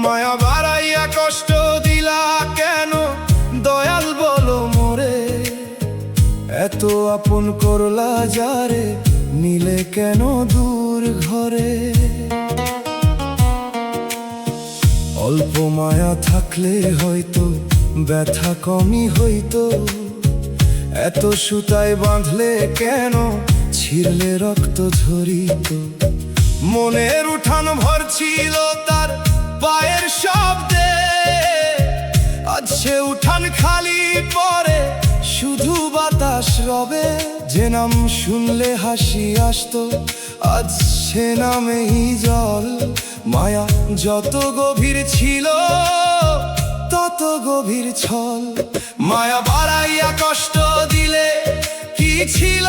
মায়া বাড়াইয়া কষ্ট দিলা কেন দয়াল বলো মোরে, এত আপন করলা যারে নিলে কেন দূর ঘরে। অল্প মায়া থাকলে হয়তো ব্যথা কমই হইতো, এত সুতায় বাঁধলে কেন ছিঁড়লে রক্ত ঝরিত। মনের উঠান ভর ছিল তার পায়ের শব্দে, আজ সে উঠান খালি পরে শুধু বাতাস রবে। যে নাম শুনলে হাসি আসতো আজ সে নামেই জল। মায়া যত গভীর ছিল তত গভীর ছল। মায়া বাড়াইয়া কষ্ট দিলে কি ছিল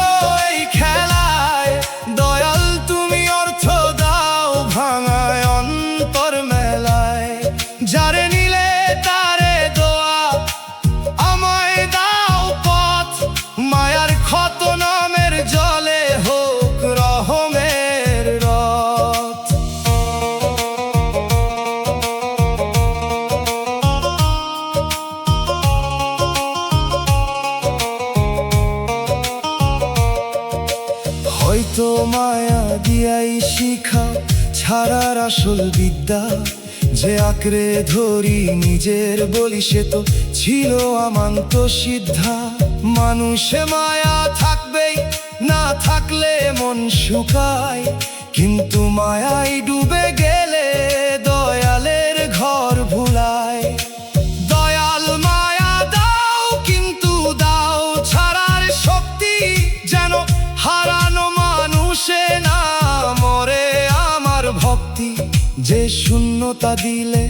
এই খেলায়, দয়াল তুমি অর্থ দাও ভাঙায় অন্তর মেলায়। যারে নিলে তারে দোয়া আমায় দাও পথ, মায়ার ক্ষত নামের জলে হোক রহমের রথ। হয়তো মায়া দিয়াই শিখাও ছাড়ার আসল বিদ্যা, যে আঁকড়ে ধরি নিজের বলি সে তো ছিল আমান্ত সিদ্ধা। মানুষে মায়া থাকবেই, না থাকলে মন শুকায়, কিন্তু মায়াই ডুবে গেলে দয়ালের ঘর ভুলায়। দয়াল মায়া দাও, কিন্তু দাও ছাড়ার শক্তি, যেন হারানো মানুষে না মরে আমার ভক্তি। যে শূন্যতা দিলে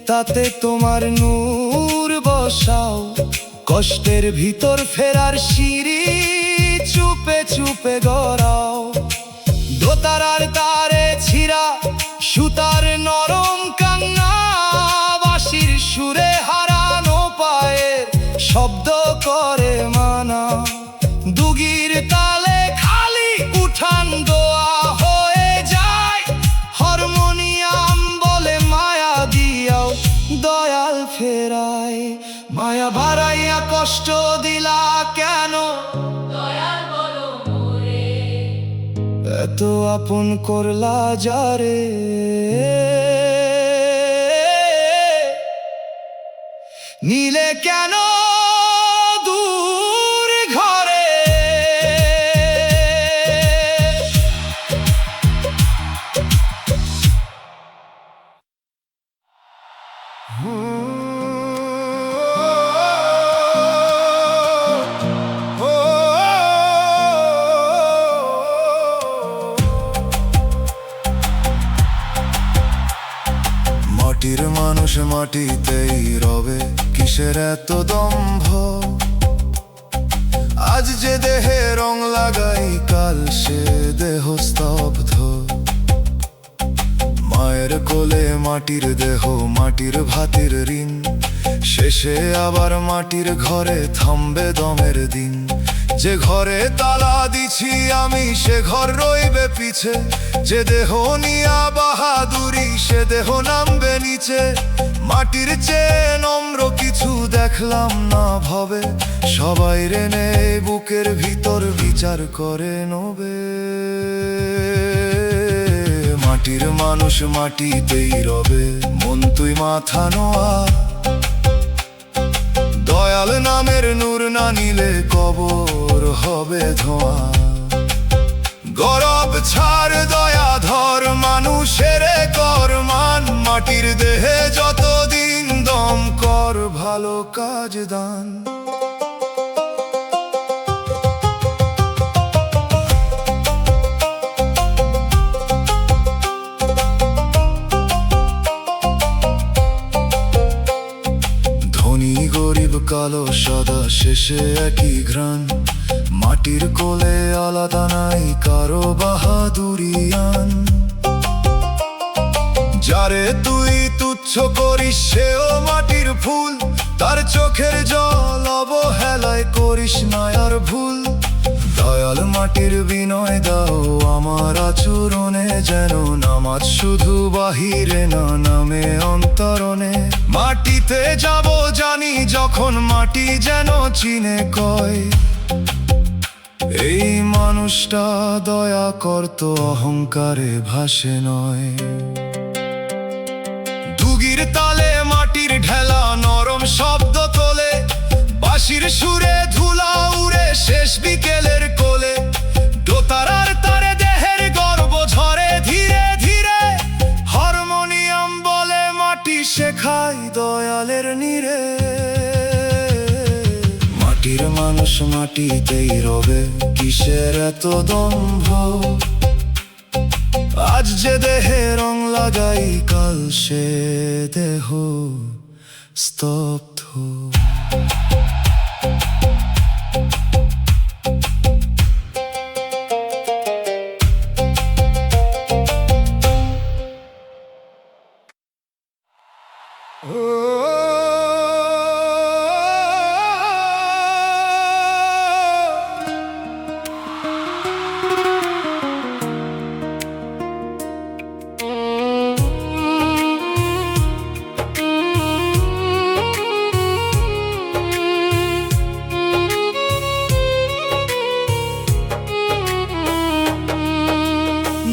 তাতে তোমার নূর বসাও, কষ্টের ভিতর ফেরার সিঁড়ি চুপে চুপে গড়াও। দোতারার তারে ছিঁড়া সুতার নরম কান্না, বাঁশির সুরে হারানো পায়ের শব্দ করে মানা। দুগির তালে খালি উঠান দোয়া হয়ে যায়, হারমোনিয়াম বলে মায়া দিয়াও দয়াল ফেরায়। মায়া বাড়াইয়া কষ্ট দিলা কেন দয়াল বলো মোরে, এত আপন করলা যারে নিলে কেন দূর ঘরে। মাটির মানুষ মাটিতেই রবে, কিসের এত দম্ভ। আজ যে দেহে রং লাগাই কাল সে দেহ স্তব্ধ। মায়ের কোলে মাটির দেহ, মাটির ভাতের ঋণ, শেষে আবার মাটির ঘরে থামবে দমের দিন। যে ঘরে তালা দিছি আমি সে ঘর রইবে পিছে, যে দেহ নিয়া বাহাদুরি সে দেহ নামবে নিচে। মাটির চেয়ে নম্র কিছু দেখলাম না ভবে, সবাই রেনে বুকের ভিতর বিচার করে নবে। মাটির মানুষ মাটিতেই রবে, মন তুই মাথা নোয়া। দয়াল নামের নূর না নিলে কবর হবে ধোঁয়া। গরব ছাড় দয়া ধর মানুষের কর মান, মাটির দেহে যতদিন দম কর ভালো কাজ দান। কালো সাদা শেষে একই ঘ্রাণ, মাটির কোলে আলাদা নাই কারো বাহাদুরিয়ান। যারে তুই তুচ্ছ করিস সেও মাটির ফুল, তার চোখের জল অবহেলায় করিস না আর ভুল। দয়াল মাটির বিনয় দাও আমার আচরণে, যেন নামাজ শুধু বাহিরে না নামে অন্তরণে। মাটিতে যাব জানি যখন মাটি যেন চিনে কয়, এই মানুষটা দয়া করত অহংকারে ভাসে নয়। দুগির তালে মাটির ঢেলা নরম শব্দ তোলে, বাঁশির সুরে ধুলা উড়ে শেষ বিকেলের কোলে। দোতারার তারে দেহের গর্ব ঝরে ধীরে ধীরে, হারমোনিয়াম বলে মাটি শেখায় দয়ালের নীড়ে। মাটির মানুষ মাটিতেই রবে, কিসের এত দম্ভ? আজ যে দেহে রং লাগাই কাল সে দেহ স্তব্ধ।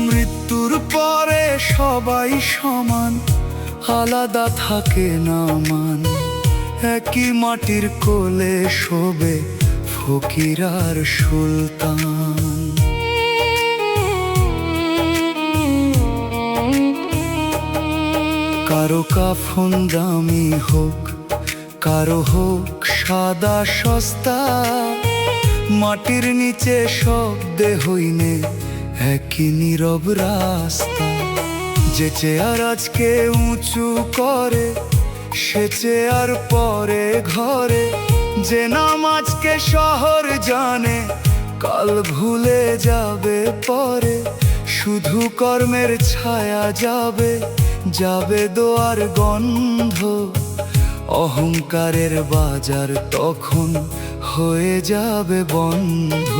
মৃত্যুর পরে সবাই সমান, আলাদা থাকে না মান। একই মাটির কোলে শোবে ফকির আর সুলতান। কারো কাফন দামি হোক, কারো হোক সাদা সস্তা, মাটির নিচে সব দেহইনে একই নীরব রাস্তা। যে চেয়ার আজকে উঁচু করে সে চেয়ার পরে ঘরে, যে নাম আজকে শহর জানে কাল ভুলে যাবে পরে। শুধু কর্মের ছায়া যাবে, যাবে দোয়ার গন্ধ, অহংকারের বাজার তখন হয়ে যাবে বন্ধ।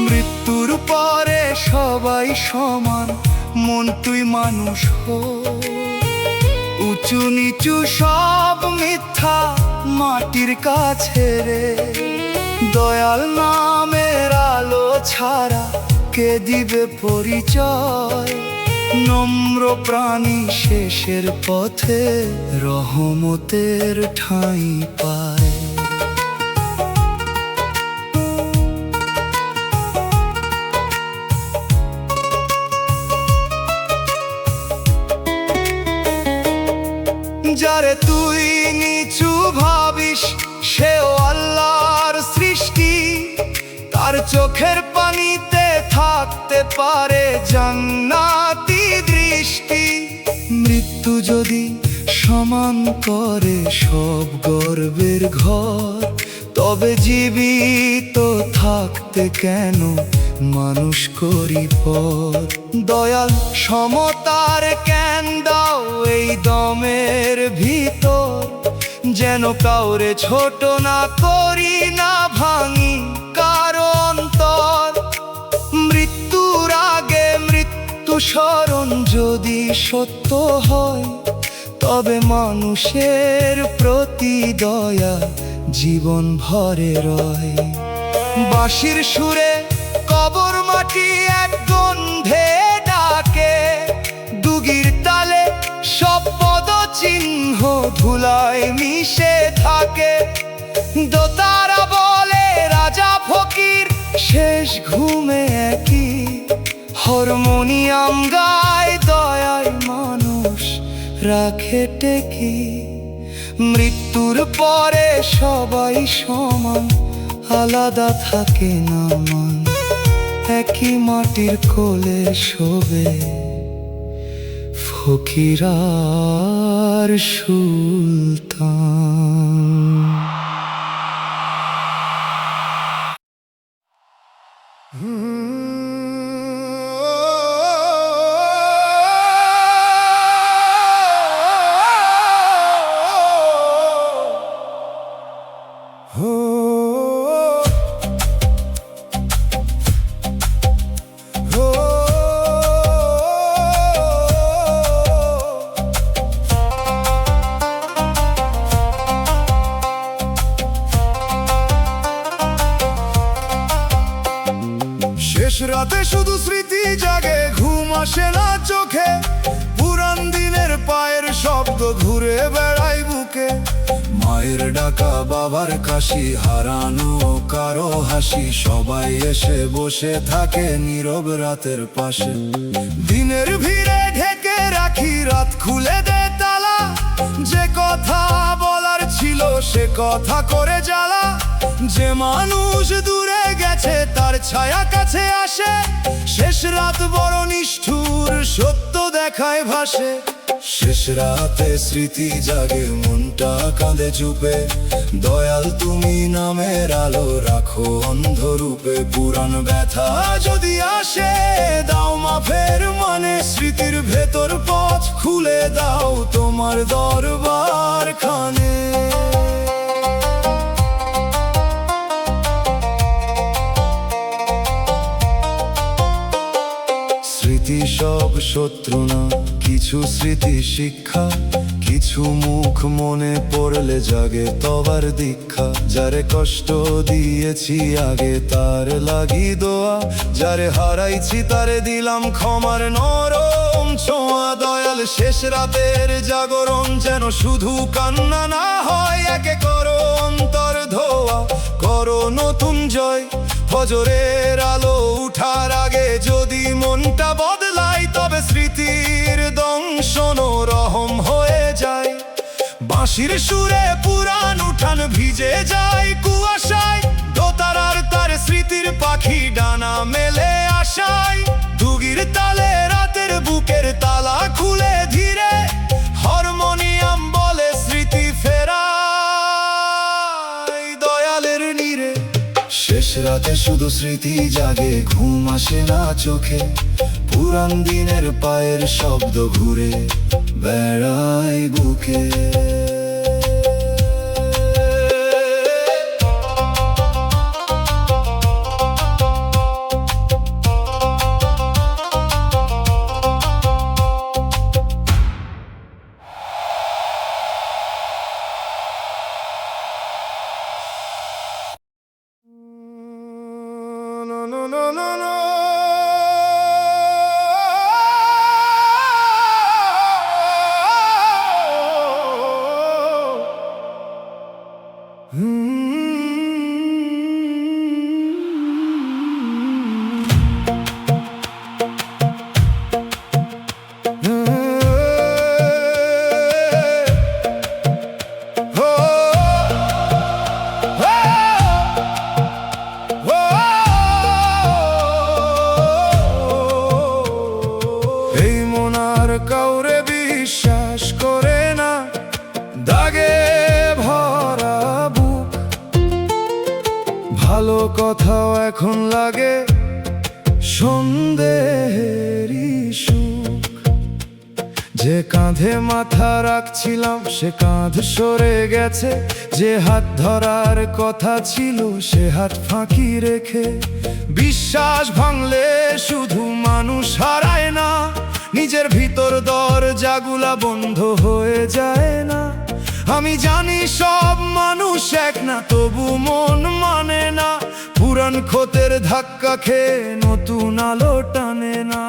মৃত্যুর পরে সবাই সমান, মন তুই মানুষ হো। উঁচু নিচু সব মিথ্যা মাটির কাছে রে, দয়াল নামের আলো ছাড়া কে দিবে পরিচয়? নম্র প্রাণী শেষের পথে রহমতের ঠাঁই পায়। যারে তুই নিচু ভাবিস সেও আল্লাহর সৃষ্টি, তার চোখের পানিতে থাকতে পারে জান্নাতি দৃষ্টি। মৃত্যু যদি সমান করে সব গর্বের ঘর, তবে জীবিত থাকতে কেন মানুষ করি পর? দয়াল সমতার জ্ঞান দাও এই দমের ভিতর, যেন কাউরে ছোট না করি না ভাঙি কারো অন্তর। মৃত্যুর আগে মৃত্যু স্মরণ যদি সত্য হয়, তবে মানুষের প্রতি দয়া জীবন ভরে রয়। বাঁশির সুরে কবর মাটি এক গন্ধে ডাকে, দুগির তালে সব পদ চিহ্ন ধুলায় মিশে থাকে। দোতারা বলে রাজা ফকির শেষ ঘুমে একই, হারমোনিয়াম গায় দয়ায় মানুষ রাখে টেকি। মৃত্যুর পরে সবাই সমান, আলাদা থাকে না মান। একই মাটির কোলে শোবে ফকির আর সুলতান। রাতে শুধু স্মৃতি জাগে, ঘুম আসে না চোখে। পুরান দিনের পায়ের শব্দ ঘুরে বেড়ায় বুকে। মায়ের ডাকা, বাবার কাশি, হারানো কারো হাসি, সবাই এসে বসে থাকে নীরব রাতের পাশে। দিনের ভিড়ে ঢেকে রাখি, রাত খুলে দে তালা। যে কথা বলার ছিল সে কথা করে জ্বালা। যে মানুষ দূরে গেছে তার ছায়া কাছে আসে। শেষ রাত বড় নিষ্ঠুর, সত্য দেখায় ভাসে। শেষ রাতে স্মৃতি জাগে, মনটা কাঁদে চুপে। দয়াল তুমি নামের আলো রাখো অন্ধরূপে। পুরান ব্যথা যদি আসে দাও মাফের মানে। স্মৃতির ভেতর পথ খুলে দাও তোমার দরবার খানে। স্মৃতি সব শত্রু না, কিছু স্মৃতি শিক্ষা। কিছু মুখ মনে পড়লে জাগে তবার দীক্ষা। যারে কষ্ট দিয়েছি আগে তার লাগি দোয়া। যারে হারাইছি তারে দিলাম ক্ষমার নরম ছোঁয়া। দয়াল শেষ রাতের জাগরণ যেন শুধু কান্না না হয়। একে করো অন্তর ধোয়া, করো নতুন জয়। ফজরের আলো উঠার আগে যদি মনটা বদলায়, তবে স্মৃতির দংশন রহম হয়ে যায়। বাঁশির সুরে পুরান উঠান ভিজে যায় কুয়াশায়। দোতারার তার স্মৃতির পাখি ডানা মেলে আশায়। দুগির তালে রাতের বুকের তালা খুলে ধীরে। হারমোনিয়াম বলে স্মৃতি ফেরাই দয়ালের নীরে। শেষ রাতে শুধু স্মৃতি জাগে, ঘুম আসে না চোখে। পুরান দিনের পায়ের শব্দ ঘুরে বেড়ায় বুকে। No, no, no, no. কাউরে বিশ্বাস করে না, দাগে ভরা বুক। ভালো কথাও এখন লাগে সন্দেহেরই সুখ। যে কাঁধে মাথা রাখছিলাম সে কাঁধ সরে গেছে। যে হাত ধরার কথা ছিল সে হাত ফাঁকি রেখে। বিশ্বাস ভাঙলে শুধু মানুষ হারায় না, নিজের ভিতর দরজাগুলা বন্ধ হয়ে যায় না। আমি জানি সব মানুষ এক না, তবু মন মানে না। পুরান ক্ষতের ধাক্কা খেয়ে নতুন আলো টানে না।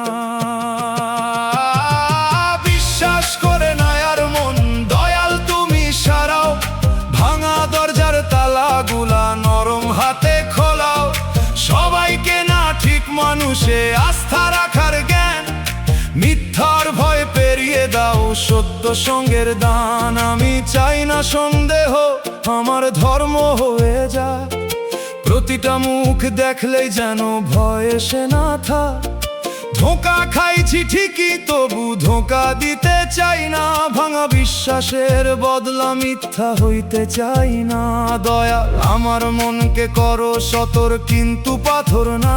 বিশ্বাস করে না আর মন, দয়াল তুমি সারাও। ভাঙা দরজার তালাগুলা নরম হাতে খোলাও। সবাইকে না ঠিক মানুষে আস্থা রাখার জ্ঞান। মিথ্যার ভয় পেরিয়ে দাও সত্য সঙ্গের দান। আমি চাই না সন্দেহ আমার ধর্ম হয়ে যায়। প্রতিটা মুখ দেখলেই যেন ভয় এসে না থাক। ধোঁকা খাইছি ঠিকই তবু ধোঁকা দিতে চাই না। ভাঙা বিশ্বাসের বদলা মিথ্যা হইতে চাই না। দয়া আমার মনকে করো সতর কিন্তু পাথর না।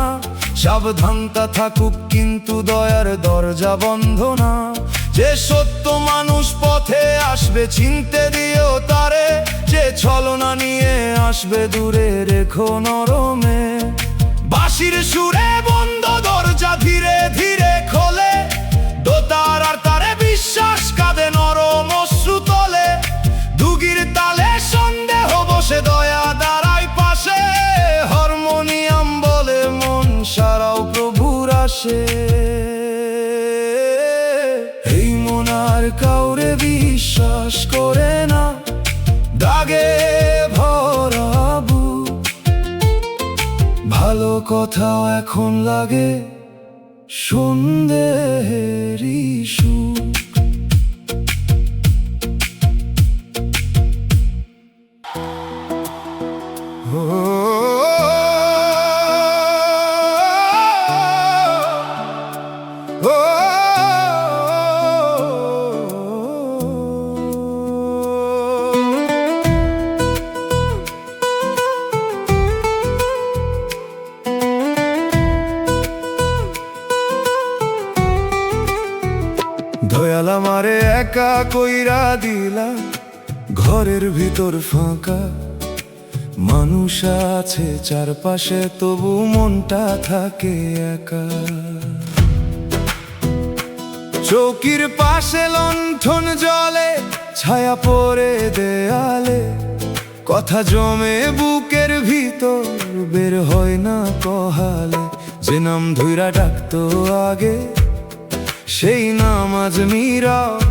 সাবধানতা থাকুক কিন্তু দয়ার দরজা বন্ধ না। যে সত্য মানুষ পথে আসবে চিনতে দিও তারে। যে ছলনা নিয়ে আসবে দূরে রেখো নরমে। বাঁশির সুরে বন্ধ দরজা ধীরে ধীরে খোলে। দোতারার তারে বিশ্বাস কাঁদে নরম অশ্রু তোলে। দুগির তালে সন্দেহ বসে দয়া দাঁড়ায় পাশে। হারমোনিয়াম বলে মন সারাও প্রভু বিশ্বাস করে না, দাগে ভরাবু। ভালো কথাও এখন লাগে সন্দেহেরই সুর। দয়াল আমারে একা কইরা দিলা, ঘরের ভিতর ফাঁকা। মানুষ আছে চারপাশে, তবু মনটা থাকে একা। চৌকির পাশে লণ্ঠন জ্বলে, ছায়া পড়ে দেয়ালে, কথা জমে বুকের ভিতর, বের হয় না কহালে। যে নাম ধইরা ডাকতো আগে, সেই নাম আজ নীরব।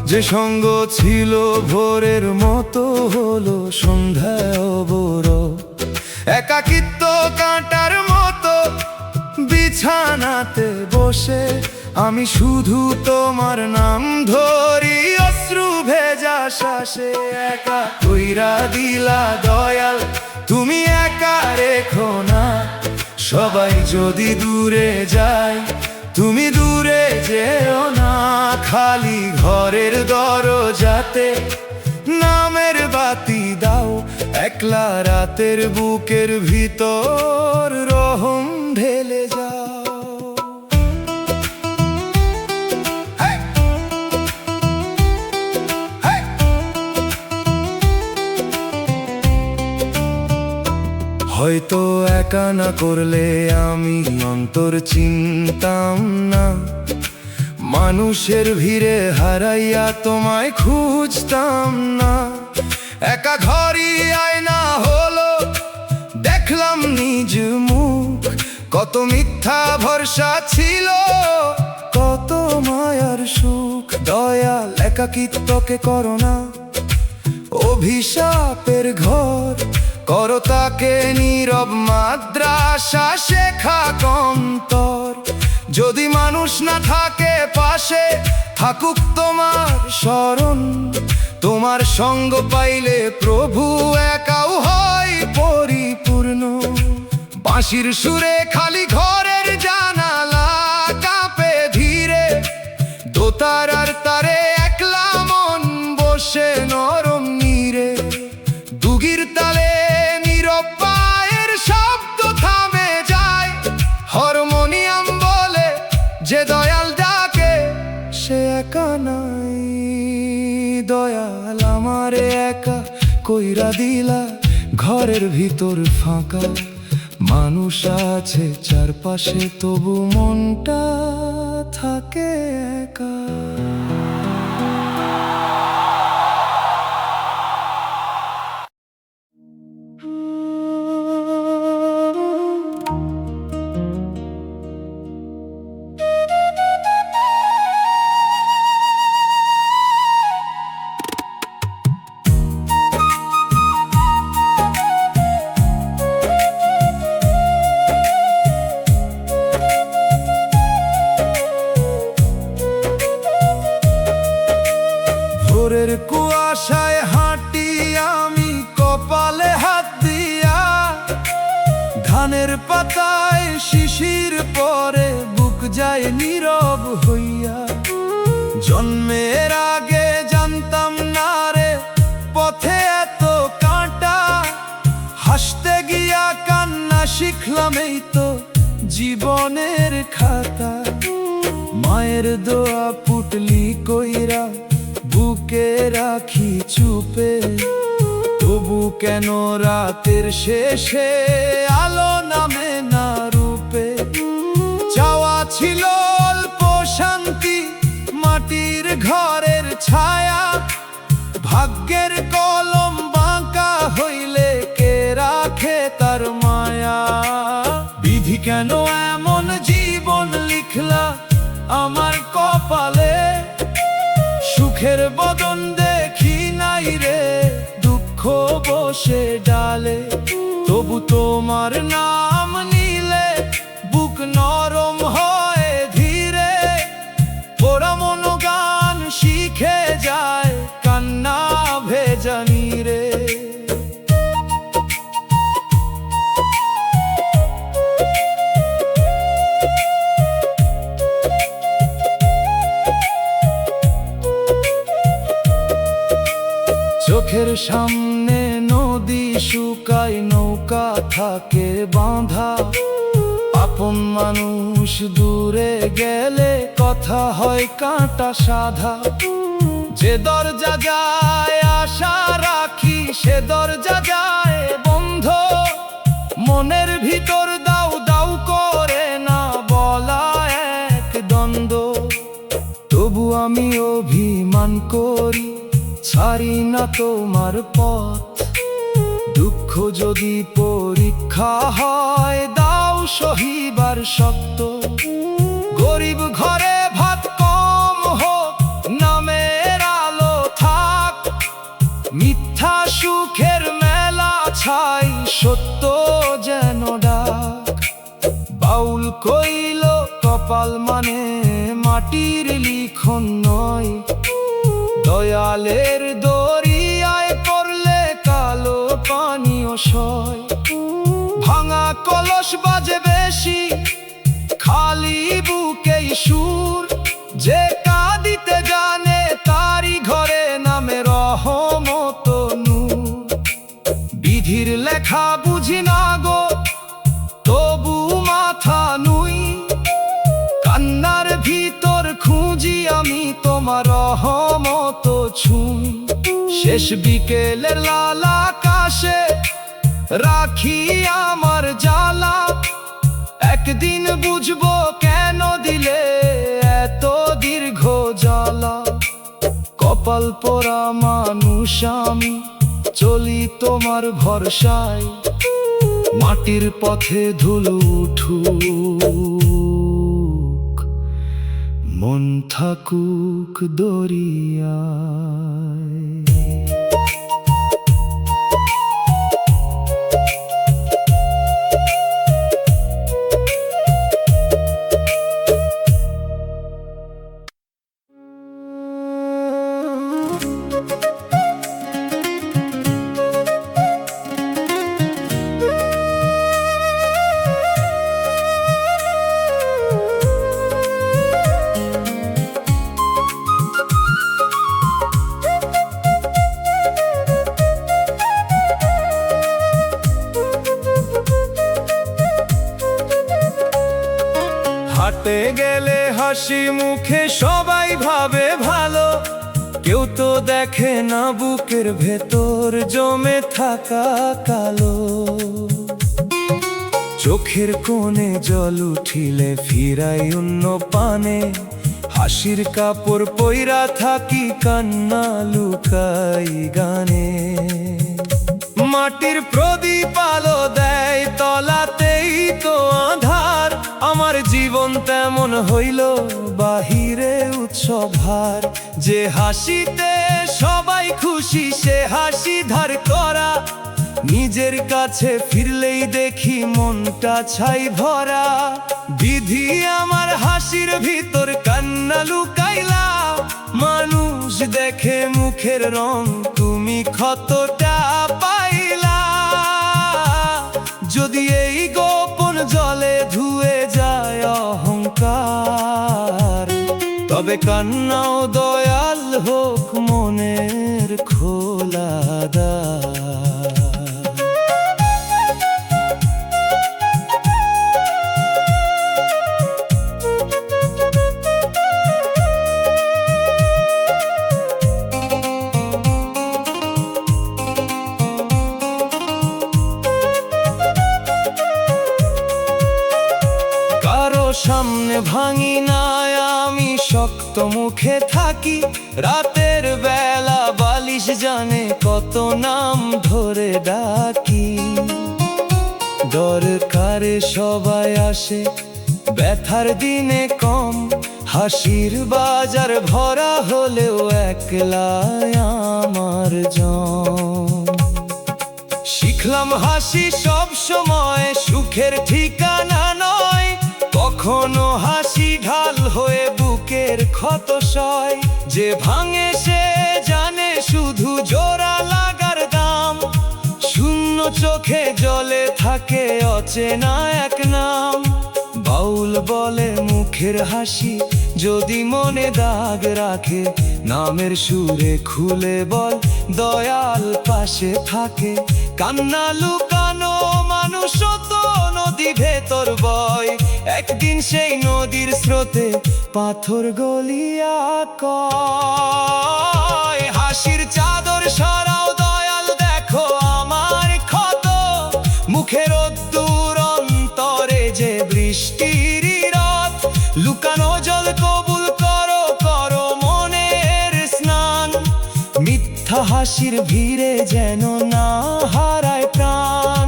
যে সঙ্গ ছিল ভোরের মতো, হলো সন্ধ্যায় অবরব। একাকিত্ব কাঁটার মতো বিছানাতে বসে, আমি শুধু তোমার নাম ধরি, অশ্রু ভেজা শ্বাসে। একা কইরা দিলা দয়াল, তুমি একা রেখো না। সবাই যদি দূরে যায়, তুমি দূরে যেও না। খালি ঘরের দরজাতে নামের বাতি দাও, একলা রাতের বুকের ভিতর রহম ঢেলে যাও। হয়তো একা না করলে আমি অন্তর চিনতাম না, মানুষের ভিড়ে হারাইয়া তোমায় খুঁজতাম না। একা ঘরই আয়না হলো, দেখলাম নিজ মুখ। কত মিথ্যা ভরসা ছিল, কত মায়ার সুখ। দয়াল একাকিত্বকে করো না অভিশাপের ঘর, করো তাকে নীরব মাদ্রাসা, শেখা কন্তর। যদি মানুষ না থাকে পাশে, থাকুক তোমার স্মরণ। তোমার সঙ্গ পাইলে প্রভু একাও হয় পরিপূর্ণ। বাঁশির সুরে খালি ঘরের জানালা কাঁপে ধীরে, দোতারার তারে একলা মন বসে নরম নীরে। দুগির তালে নীরব পায়ের শব্দ থামে যায়, হারমোনিয়াম বলে যে দয়াল ডাকে সে একা নাই। দয়াল আমারে একা কইরা দিলা, ঘরের ভিতর ফাঁকা। মানুষ আছে চারপাশে, তবু মনটা থাকে একা। ভোরের কুয়াশায় হাঁটি আমি কপালে হাত দিয়া, ধানের পাতায় শিশির পরে বুক যায় নীরব হইয়া। জন্মের আগে জানতাম না রে পথে এত কাঁটা, হাসতে গিয়া কান্না শিখলাম এই তো জীবনের খাতা। মায়ের দোয়া পুটলি কইরা বুকে রাখি চুপে, তবু কেন রাতের শেষে আলো নামে না রূপে। চাওয়া ছিল অল্প শান্তি, মাটির ঘরের ছায়া। ভাগ্যের কলম বাঁকা হইলে কে রাখে তার মায়া। বিধি কেন এমন জীবন লিখলা আমার কপালে, সুখের বদন দে চোখের সামনে নদী শুকায়, নৌকা থাকে বাঁধা। আপন মানুষ দূরে গেলে কথা হয় কাঁটা সাধা। যে দরজা যায় আশা রাখি, সে দরজা যায় বন্ধ। মনের ভিতর দাউ দাউ করে না বলা এক দ্বন্দ্ব। তবু আমি অভিমান করি, ছাড়ি না তোমার পথ। দুঃখ যদি পরীক্ষা হয়, দাও সহিবার শক্ত। গরিব ঘরে ভাত কম হোক, নামের আলো থাক। মিথ্যা সুখের মেলা ছাই, সত্য যেন ডাক। বাউল কইল কপাল মানে মাটির লিখন নয়। দয়ালের দরিয়ায় পড়লে কালো পানীয় সয়। ভাঙা কলস বাজে বেশি, খালি বুকেই সুর। যে কাঁদিতে জানে তারি ঘরে নামে রহমত নূর। বিধির লেখা বুঝি না গো, তবু মাথা নুই। কান্নার ভিতর খুঁজি আমি তোমার রহমত ছুঁই। শেষ বিকেলের লাল আকাশে রাখি আমার জ্বালা। একদিন বুঝবো কেন দিলে এত দীর্ঘ জ্বালা। কপাল পোড়া মানুষ আমি, চলি তোমার ভরসায়। মাটির পথে ধুলো উঠুক, মন থাকুক দরিয়ায়। হাঁটতে গেলে হাসি মুখে সবাই ভাবে ভালো। কেউ তো দেখে না বুকের ভেতর জমে থাকা কালো। চোখের কোণে জল উঠিলে ফিরাই অন্য পানে। হাসির কাপড় পইরা থাকি, কান্না লুকাই গানে। মাটির প্রদীপ আলো দেয় তলাতেই তো আধার। আমার জীবন তেমন হইল বাহিরে উৎসব হার। যে হাসিতে সবাই খুশি, সে হাসি ধার করা। নিজের কাছে ফিরলেই দেখি মনটা ছাই ভরা। বিধি আমার হাসির ভিতর কান্না লুকাইলা। মানুষ দেখে মুখের রং, তুমি ক্ষতটা পাইলা। যদি এই গোপন জলে ধুয়ে যায় অহংকার, তবে কান্নাও দয়াল হোক মনের খোলা দ্বার। সামনে ভাঙি না আমি, শক্ত মুখে থাকি। রাতের বেলা বালিশ জানে কত নাম ধরে ডাকি। দরকারে সবাই আসে, ব্যথার দিনে কম। হাসির বাজার ভরা হলেও একলা আমার জন। শিখলাম হাসি সব সময় সুখের ঠিকানা নয়। কখনো হাসি ঢাল হয়ে বুকের ক্ষত সয়। যে ভাঙে সে জানে শুধু জোড়া লাগার দাম। শূন্য চোখে জলে থাকে অচেনা এক নাম। বাউল বলে মুখে মুখের হাসি যদি মনে দাগ রাখে, নামের সুরে খুলে বল দয়াল পাশে থাকে। কান্না লুকানো মানুষ তো নদী ভেতর বয়, একদিন সেই নদীর স্রোতে পাথর গলিয়া কয়, হাসির চাদর সরাও দয়াল দেখো আমার ক্ষত, মুখের রোদ্দুর অন্তরে যে বৃষ্টির রথ, লুকানো জল কবুল করো করো মনের স্নান, মিথ্যা হাসির ভিড়ে যেন না হারায় প্রাণ।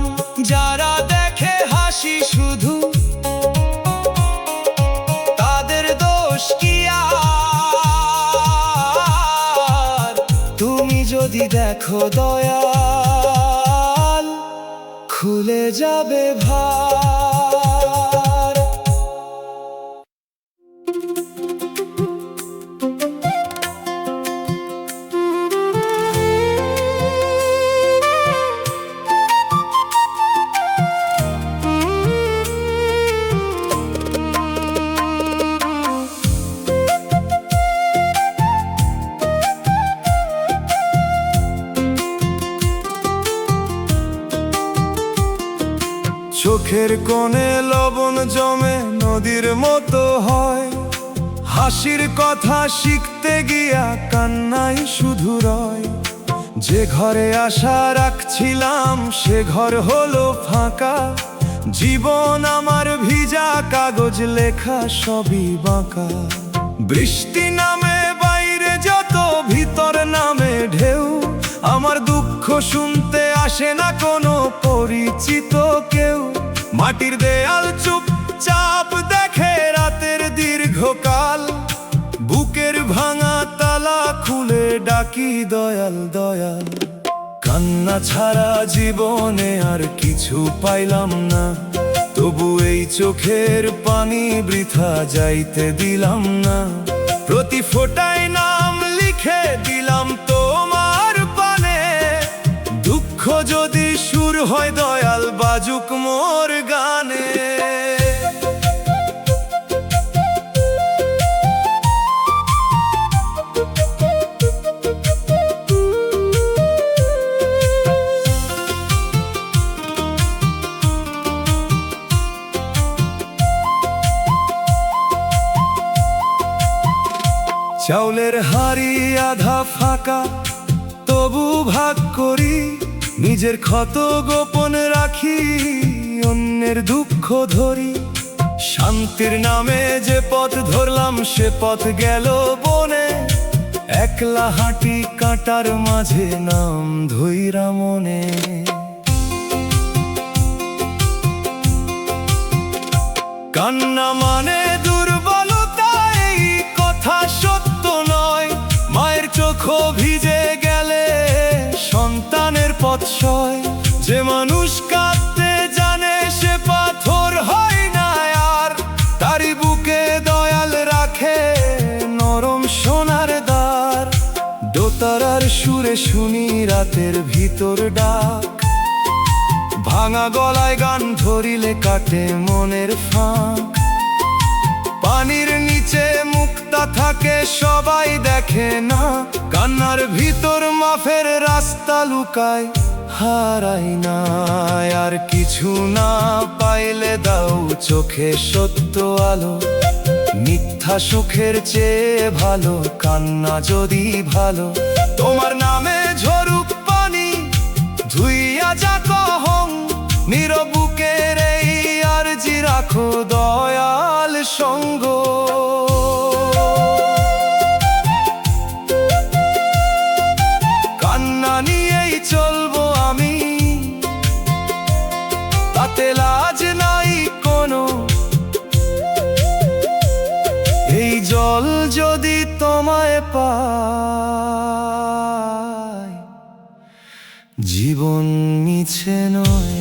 যারা দেখে হাসি শুধু তাদের দোষ কি আর, তুমি যদি দেখো দয়াল খুলে যাবে ভার। চোখের কোণে লবণ জমে নদীর মতো হয়, হাসির কথা শিখতে গিয়া কান্নাই শুধু রয়। যে ঘরে আশা রাখছিলাম সে ঘর হলো ফাঁকা, জীবন আমার ভিজা কাগজ লেখা সবই বাঁকা। বৃষ্টি নামে বাইরে যত ভিতর নামে ঢেউ, আমার দুঃখ শুনতে আসে না কোনো পরিচিত কেউ। মাটির দেয়াল চুপচাপ দেখে রাতের দীর্ঘকাল, বুকের ভাঙা তালা খুলে ডাকি দয়াল দয়াল। কান্না ছাড়া জীবনে আর কিছু পাইলাম না, তবু এই চোখের পানি বৃথা যাইতে দিলাম না। প্রতি ফোঁটায় নাম লিখে দিলাম তোমার পানে, দুঃখ যদি সুর হয় দয়াল বাজুক মোর গানে। চাউলের হাড়ি আধা ফাঁকা তবু ভাগ করি, নিজের ক্ষত গোপন রাখি অন্যের দুঃখ ধরি। শান্তির নামে যে পথ ধরলাম সে পথ গেল বনে, একলা হাঁটি কাঁটার মাঝে নাম ধইরা মনে। কান্না মানে দুর্বলতা এই কথা সত্য নয়, মায়ের চোখও ভিজে গেলে সন্তানের পথ সয়। যে মানুষ কাঁদতে জানে সে পাথর হয় না আর, তারই বুকে দয়াল রাখে নরম সোনার দ্বার। দোতারার সুরে শুনি রাতের ভিতর ডাক, ভাঙা গলায় গান ধরিলে কাটে মনের ফাঁক। পানির নিচে মুক্তা থাকে সবাই দেখে না, কান্নার ভিতর মাফের রাস্তা লুকায় হারাই না। আর কিছু না পাইলে দাও চোখে সত্য আলো, মিথ্যা সুখের চেয়ে ভালো কান্না যদি ভালো। তোমার নামে ঝরুক পানি ধুইয়া যা কহং, নীরব বুকের এই আরজি রাখো দয়াল সঙ্গ। কান্না নিয়েই চলবো আমি, তাতে লাজ নাই কোনো। এই জল যদি তোমায় পায় জীবন মিছে নয়।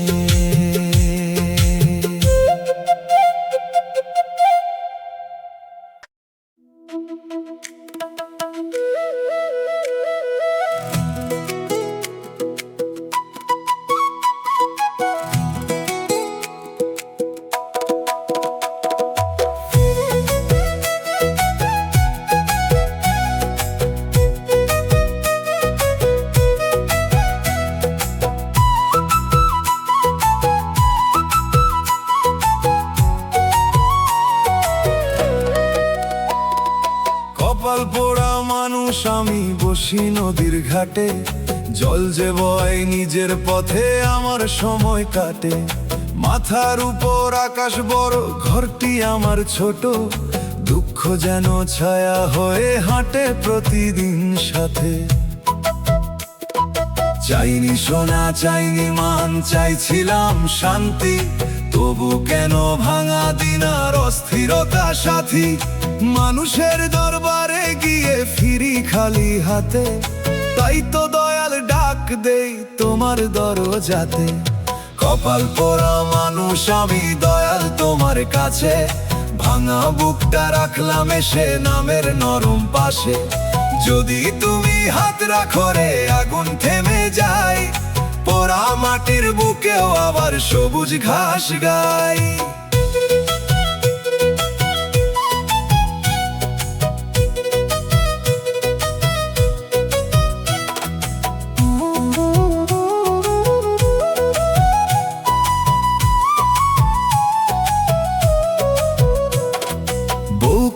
ঘাটে জল যে বয় নিজের পথে আমার সময় কাটে মাথার উপর আকাশ বড় ঘরটি আমার ছোট দুঃখ যেন ছায়া হয়ে হাঁটে প্রতিদিন সাথে চাইনি সোনা চাইনি মান চাইছিলাম শান্তি তবু কেন ভাঙা দিন আর অস্থিরতা সাথী মানুষের দরবারে গিয়ে ফিরি খালি হাতে তাই তো দয়াল ডাক দেই তোমার দরজাতে কপাল পোড়া মানুষ আমি দয়াল তোমার কাছে ভাঙা বুকটা রাখলাম এসে নামের নরম পাশে যদি তুমি হাত রাখো রে আগুন থেমে যায় পোড়া মাটির বুকেও আবার সবুজ ঘাস গায়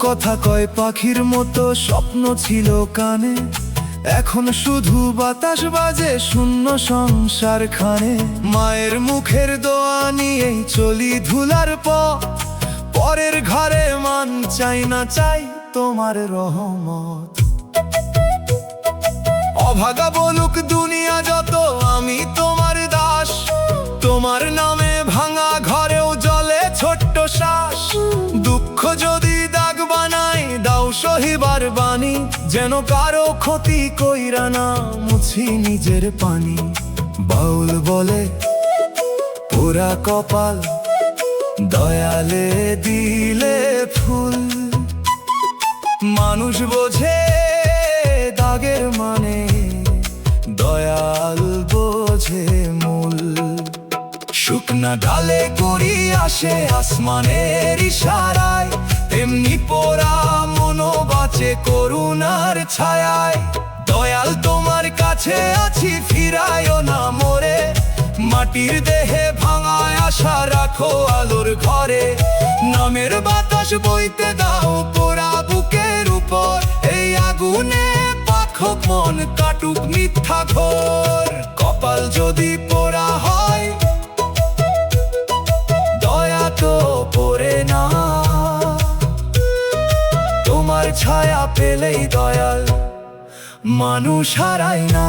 কথা কয় পাখির মতো স্বপ্ন ছিল কানে এখন শুধু বাতাস বাজে শূন্য সংসার খানে মায়ের মুখের দোয়া নিয়েই চলি ধুলার পরের ঘরে মান চাই না চাই তোমার রহমত অভাগা বলুক দুনিয়া যত আমি তোমার দাস তোমার নামে ভাঙা ঘরেও জলে ছোট্ট শ্বাস দুঃখ যদি দাগ বানাই দাও সহিবার বাণী যেন কারো ক্ষতি কইরা না মুছি নিজের পানি বাউল বলে পোড়া কপাল দয়ালে দিলে ফুল মানুষ বোঝে দাগের মানে দয়াল বোঝে মূল শুকনা ডালে করি আসে আসমানের ইশারায় তেমনি পোড়া মনো বাঁচে করুণার ছায়ায় দয়াল তোমার কাছে আছি ফিরায়ও না মোরে মাটির দেহে ভাঙায় আশা রাখো আলোর ঘরে নামের বাতাস বইতে দাও পোড়া বুকের উপর এই আগুনে পাখক মন কাটুক মিথ্যা ঘোর কপাল যদি পোড়া হয় দয়া তো পড়ে না তোমার ছায়া পেলেই দয়াল মানুষ হারায় না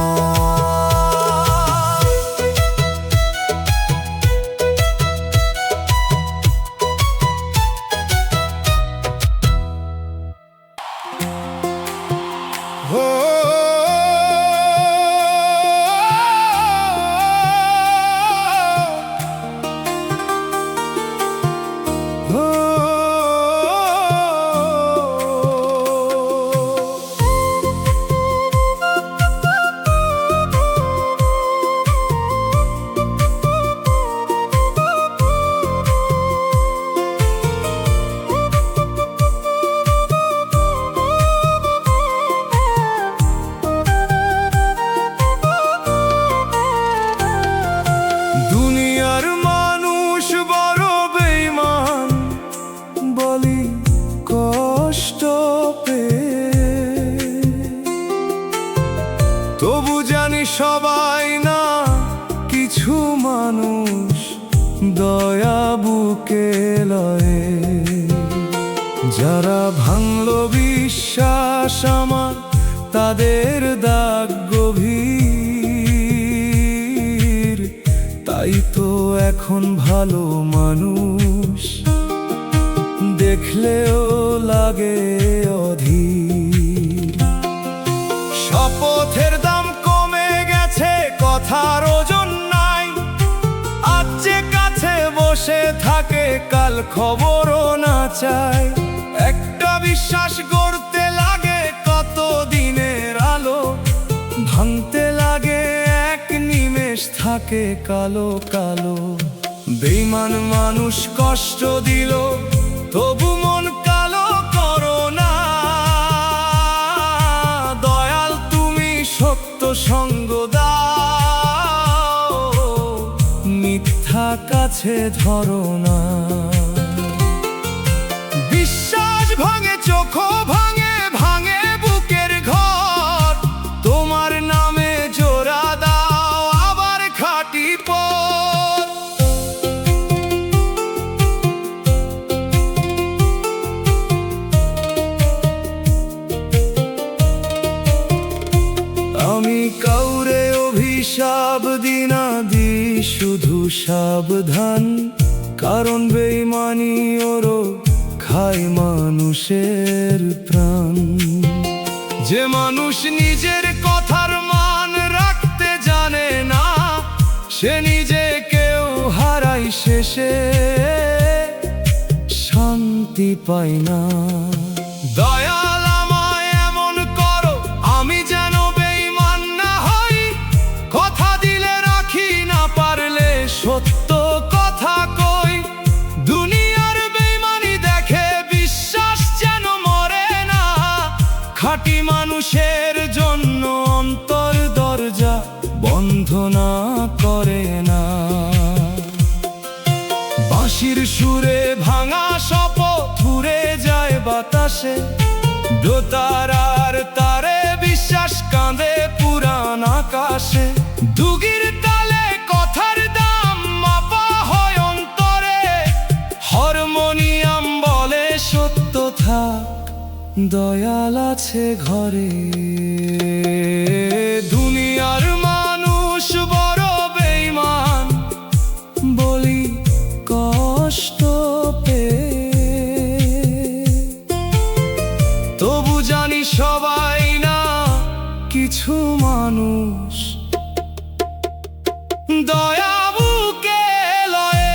তবু জানি সবাই না কিছু মানুষ দয়া বুকে লয়ে যারা ভাঙলো বিশ্বাস আমার তাদের দাগ গভীর তাই তো এখন ভালো মানুষ দেখলেও লাগে অধীর শপথের দাম কমে গেছে কথার ওজন নাই আজ যে কাছে বসে থাকে কাল খবরও না চায় একটা বিশ্বাস গড়তে লাগে কত দিনের আলো ভাঙতে লাগে এক নিমেষ থাকে কালো কালো বেঈমান মানুষ কষ্ট দিল তবু মন কালো করো না দয়াল তুমি সত্য সঙ্গ দাও মিথ্যা কাছে ধরো না বিশ্বাস ভাঙে চোখও ভাঙে ভাঙে বুকের ঘর তোমার নামে হিসাব দিনাদি শুধু সাবধান, কারণ বেঈমানি ওরও খায় মানুষের প্রাণ। যে মানুষ নিজের কথার মান রাখতে জানে না, সে নিজেকেও হারায়, শেষে শান্তি পায় না। দয়াল আমায় এমন করো, আমি যেন বেঈমান না হই, কথা দিলে রাখি, না পারলে সত্য কথা কই। দুনিয়ার বেঈমানি দেখে বিশ্বাস যেন মরে না, খাঁটি মানুষের জন্য অন্তর দরজা বন্ধ না করে না। বাঁশির সুরে ভাঙা শপথ উড়ে যায় বাতাসে, দোতারার তারে বিশ্বাস কাঁদে পুরান আকাশে। দুগির তালে কথার দাম মাপা হয় অন্তরে, হারমোনিয়াম বলে সত্য থাক, দয়াল আছে ঘরে। দুনিয়ার মানুষ বড় বেঈমান বলি কষ্ট পেয়ে, তবু জানি সবাই না কিছু মানুষ দয়া বুকে লয়ে।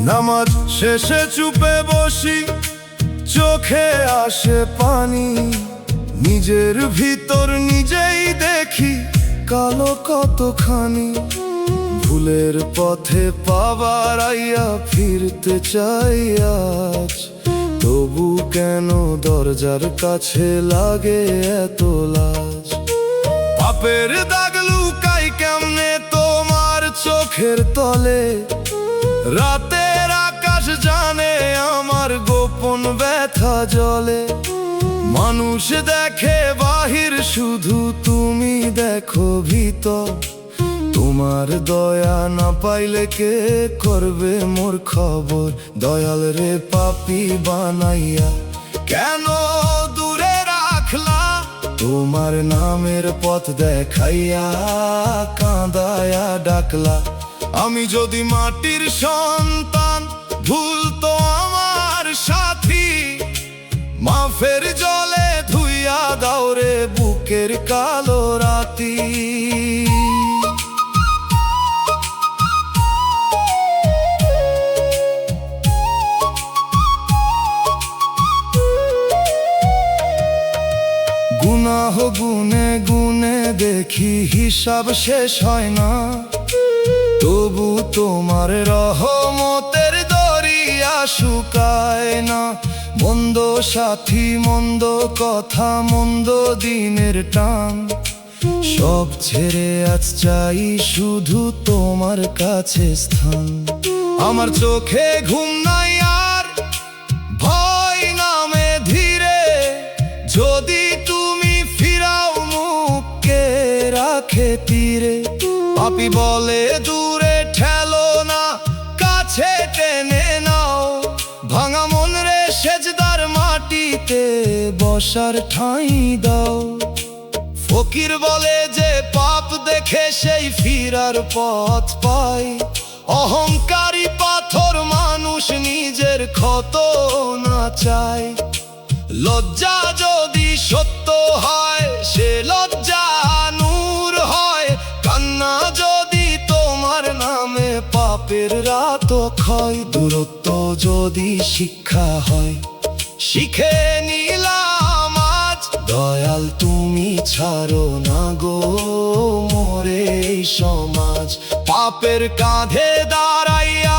নামাজ শেষে চুপে বসি, চোখে আসে পানি, নিজের ভিতর নিজেই দেখি কালো কতখানি। ভুলের পথে পাবার আইয়া ফিরতে চাই আজ, তবু কেন দরজার কাছে লাগে এত লাজ। পাপের দাগ লুকাই কেমনে তোমার চোখের তলে, রাতের আকাশ জানে আমার গোপন ব্যথা জলে। মানুষ দেখে বাহির, শুধু তুমি দেখো ভিতর। তোমার দয়া না পাইলে কে করবে মোর খবর। দয়াল রে পাপী বানাইয়া কেন দূরে রাখলা, তোমার নামের পথ দেখাইয়া কাঁদায়া ডাকলা। আমি যদি মাটির সন্তান, ভুল তো আমার সাথী, মাফের জলে ধুইয়া দাও রে বুকের কালো রাতি। গুনাহ গুনে গুনে দেখি হিসাব শেষ হয় না, তবু তোমার রহমতের দরিয়া শুকায় না। মন্দ সাথী, মন্দ কথা, মন্দ দিনের টান, সব ছেড়ে আজ চাই শুধু তোমার কাছে স্থান। আমার চোখে ঘুম নাই আর, ভয় নামে ধীরে, যদি তুমি ফিরাও মুখকে রাখে তীরে। পাপী বলে দূরে ঠেলো না, কাছে টেনে নাও, ভাঙা মন রে সেজদার মাটিতে বসার ঠাঁই দাও। ফকির বলে যে পাপ দেখে সেই ফিরার পথ পায়, অহংকারী পাথর মানুষ নিজের ক্ষত না চায়। লজ্জা যদি সত্য হয়, সে লজ্জা হয়, দূরত্ব যদি শিক্ষা হয়। শিখে নিলাম আজ, দয়াল তুমি ছাড়ো না গো মোরে এই সমাজ। পাপের কাঁধে দাঁড়াইয়া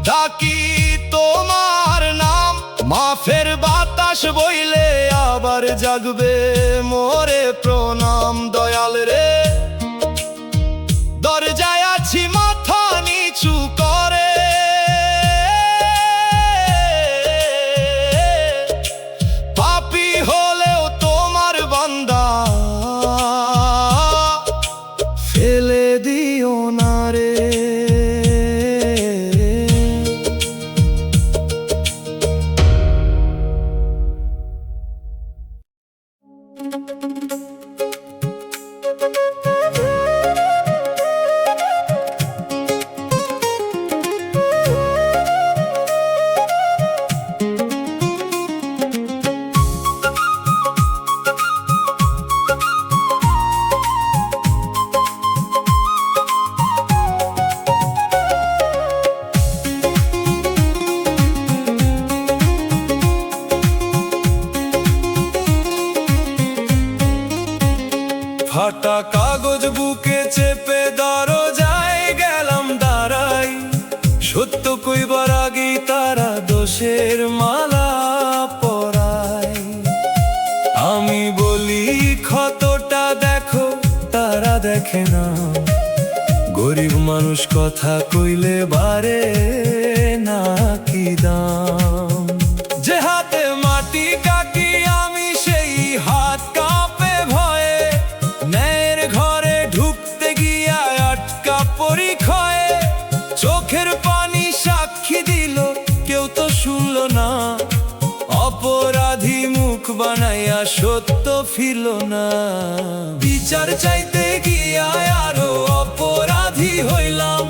ডাকি তোমার নাম, মাফের বাতাস বইলে আবার জাগবে মোরে প্রণাম। দয়াল রে, দরজায় আছি মাথা নিচু করে, পাপী হলেও তোমার বান্দা, ফেলে দিও না রে। ফাটা কাগজ বুকে চেপে দরজায় গেলাম দাঁড়াই, সত্য কইবার আগেই তারা দোষের মালা পরায়। আমি বলি ক্ষতটা দেখো, তারা দেখে না, গরিব মানুষ কথা কইলে বারে না কি দাম। যে হাতে মাটি কাটি আমি, সেই হাত কাঁপে ভয়ে, ন্যায়ের ঘরে ঢুকতে গিয়া আটকা পরিক্ষয়ে। চোখের পানি সাক্ষী দিল, কেউ তো শুনল না, অপরাধী মুখ বানাইয়া সত্য ফিরল না। বিচার চাইতে গিয়া আরো অপরাধী হইলাম,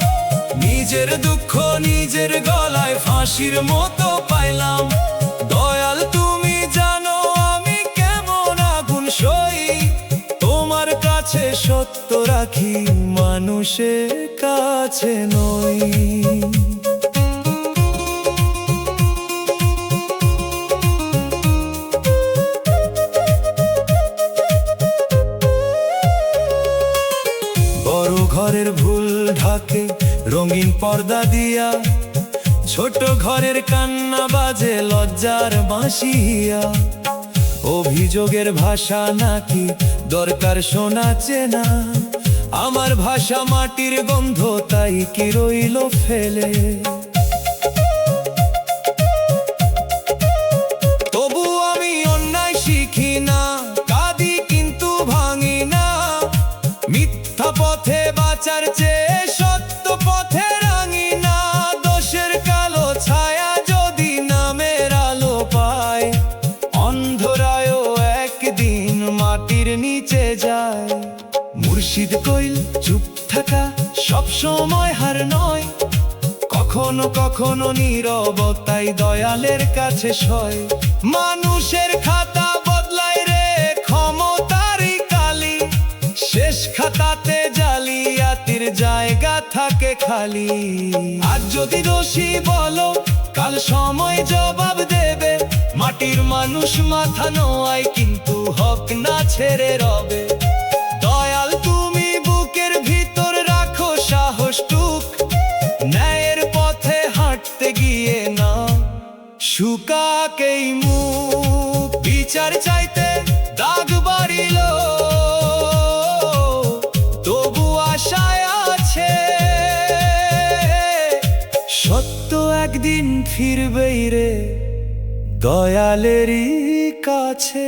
নিজের দুঃখ নিজের গলায় ফাঁসির মতো পাইলাম। দয়াল তুমি জানো আমি কেমন আগুন সই, তোমার কাছে সত্য রাখি, মানুষের কাছে নই। বড় ঘরের ভুল ঢাকে রঙিন পর্দা দিয়া, ছোট ঘরের কান্না বাজে লজ্জার বাঁশিয়া। অভিযোগের ভাষা নাকি দরকার শোনা চেনা, আমার ভাষা মাটির গন্ধ, তাই কি রইল ফেলে। তবু আমি অন্যায় শিখি না, কাঁদি কিন্তু ভাঙি না, মিথ্যা পথে বাঁচার চেয়ে সত্য পথে রাঙি না। দোষের কালো ছায়া যদি নামের আলো পায়, অন্ধরায়ও একদিন মাটির নিচে যায়। মুর্শিদ কইল চুপ থাকা সব সময় হার নয়, কখনো কখনো নীরবতাই দয়ালের কাছে সয়। মানুষের খাতা বদলায় রে ক্ষমতারই কালি, শেষ খাতাতে জালিয়াতির জায়গা থাকে খালি। আজ যদি দোষী বলো, কাল সময় জবাব দেবে। মাটির মানুষ মাথা নোয়ায়, কিন্তু হক না ছেড়ে রবে। দয়াল তুমি বুকের ভিতর রাখো সাহসটুক, ন্যায়ের পথে হাঁটতে গিয়ে না শুকাকেই মুখ। বিচার চাইতে দাগ বাড়িল, তবু আশায় আছে, সত্য একদিন ফিরবেই রে দয়ালেরই কাছে।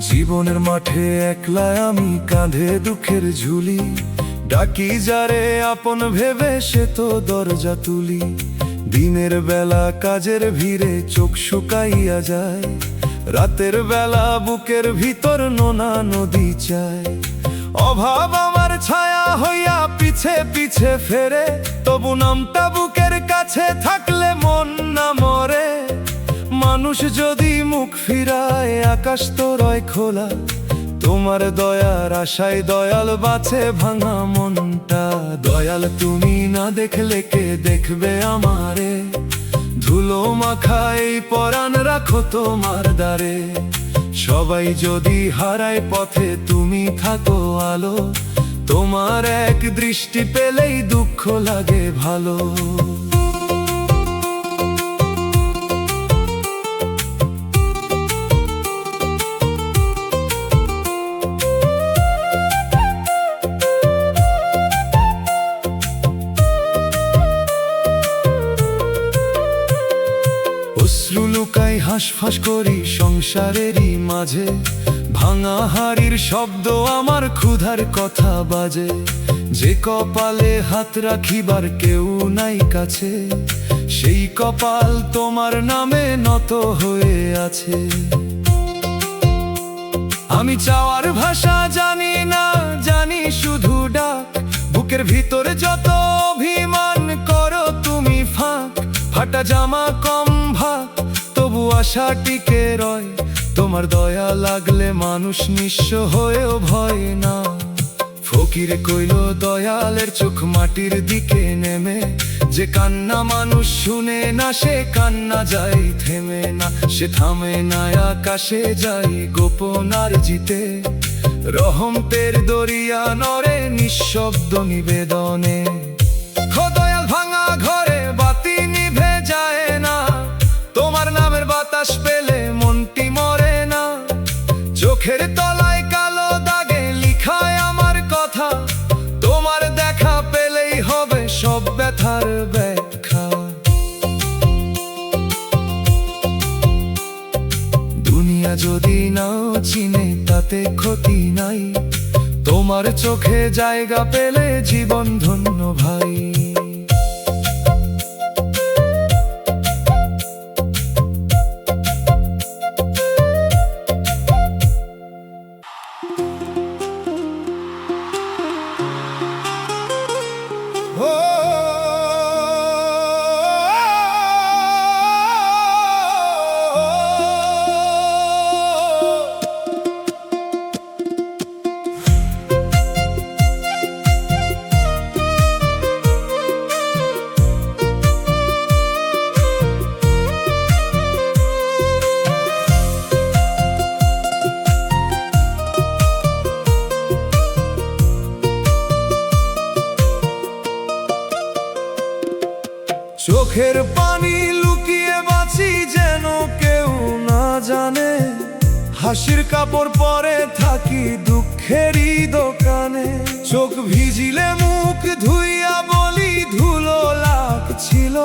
জীবনের মাঠে একলা আমি, কাঁধে দুঃখের ঝুলি, ডাকি যারে আপন ভেবে সে তো দরজা তুলি। দিনের বেলা কাজের ভিড়ে চোখ শুকাইয়া যায়, রাতের বেলা বুকের ভিতর নোনা নদী চায়। অভাব আমার ছায়া হইয়া পিছে পিছে ফেরে, তবু নামটা বুকের কাছে থাকলে মন না মরে। মানুষ যদি মুখ ফিরায় আকাশ তো রয় খোলা, তোমার দয়ার আশায় দয়াল বাঁচে ভাঙা মনটা। দয়াল তুমি না দেখলে কে দেখবে আমারে, ধুলো মাখা এই পরাণ রাখো তোমার দ্বারে। সবাই যদি হারায় পথে তুমি থাকো আলো, তোমার এক দৃষ্টি পেলেই দুঃখ লাগে ভালো। অশ্রু লুকাই হাঁসফাঁস করি সংসারেরই মাঝে, ভাঙা হাড়ির শব্দ আমার ক্ষুধার কথা বাজে। যে কপালে হাত রাখিবার কেউ নাই কাছে, সেই কপাল তোমার নামে নত হয়ে আছে। আমি চাওয়ার ভাষা জানি না, জানি শুধু ডাক। বুকের ভিতরে যত অভিমান করো তুমি ফাঁক, ফাটা জামা কম ভাগ তবু আশা টিকে রয়। তোমার দয়া লাগলে মানুষ নিঃস্ব হয়েও ভয় না। ফকির কইল দয়ালের চোখ মাটির দিকে নেমে, যে কান্না মানুষ শুনে না সে কান্না যায় থেমে না। সে থামে না আকাশে যায় গোপন আর জিতে, রহমতের দরিয়া নরে নিঃশব্দ নিবেদনে। দয়াল ভাঙা ঘরে বাতি নিভে যায় না, তোমার নামের বাতাস পেলে মনটি মরে না। চোখের তলায় কালো দাগে লিখায় আমার কথা, তোমার দেখা পেলেই হবে সব ব্যথার ব্যাখ্যা। দুনিয়া যদি নাও চিনে তাতে ক্ষতি নাই, তোমার চোখে জায়গা পেলে জীবন ধন্য ভাই। চোখের পানি লুকিয়ে বাঁচি যেন কেউ না জানে, হাসির কাপড় পরে থাকি দুঃখেরই দোকানে। চোখ ভিজিলে মুখ ধুইয়া বলি ধুলো লাগছিল,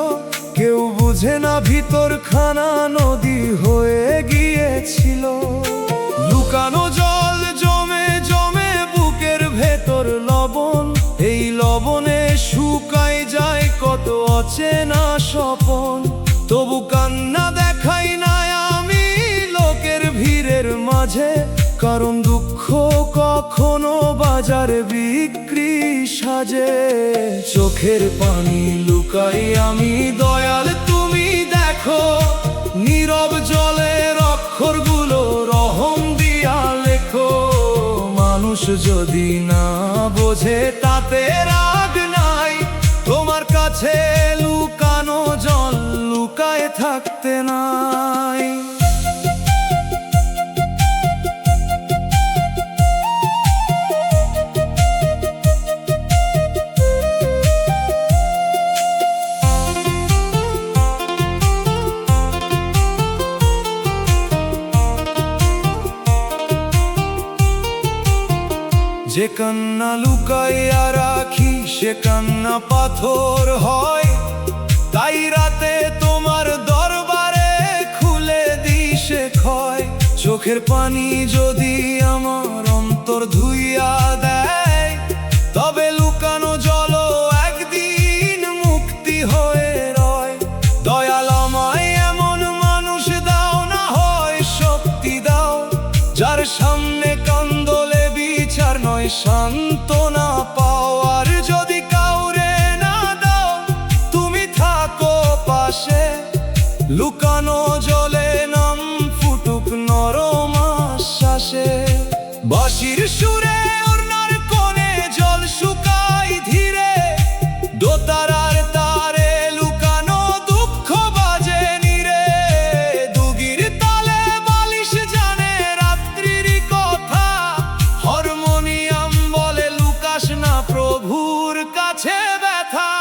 কেউ বুঝে না ভিতর খানা নদী হয়ে গিয়েছিল। লুকানো জল জমে জমে বুকের ভেতর লবণ, এই লবণে শুকাই যায় কত অচেনা স্বপন। তবু কান্না দেখাই না আমি লোকের ভিড়ের মাঝে, কারণ দুঃখ কখনো বাজার বিক্রি সাজে। চোখের পানি লুকাই আমি দয়াল তুমি দেখো, নীরব জলের অক্ষরগুলো রহম দিয়া লেখো। মানুষ যদি না বোঝে তাতে রাগ নাই, তোমার কাছে লুকানো জল লুকায় থাকতে নাই। যে কান্না লুকাইয়া রাখি সে কান্না পাথর হয়, তাই রাতে তোমার দরবারে খুলে দিই সে ক্ষয়। চোখের পানি যদি আমার অন্তর ধুইয়া দেয়, তবে লুকানো জল একদিন মুক্তি হয়ে রয়। সান্ত্বনা পাও। আর যদি কাউরে না দাও, তুমি থাকো পাশে, লুকানো জলে নাম ফুটুক নরম আশ্বাসে। বাঁশির সুরে ওড়নার কোণে জল শুকায় ধীরে, দোতারার তারে লুকানো দুঃখ বাজে নীরে। দুগির তালে বালিশ জানে রাত্রির কথা, হারমোনিয়াম বলে লুকাস না প্রভুর কাছে ব্যথা।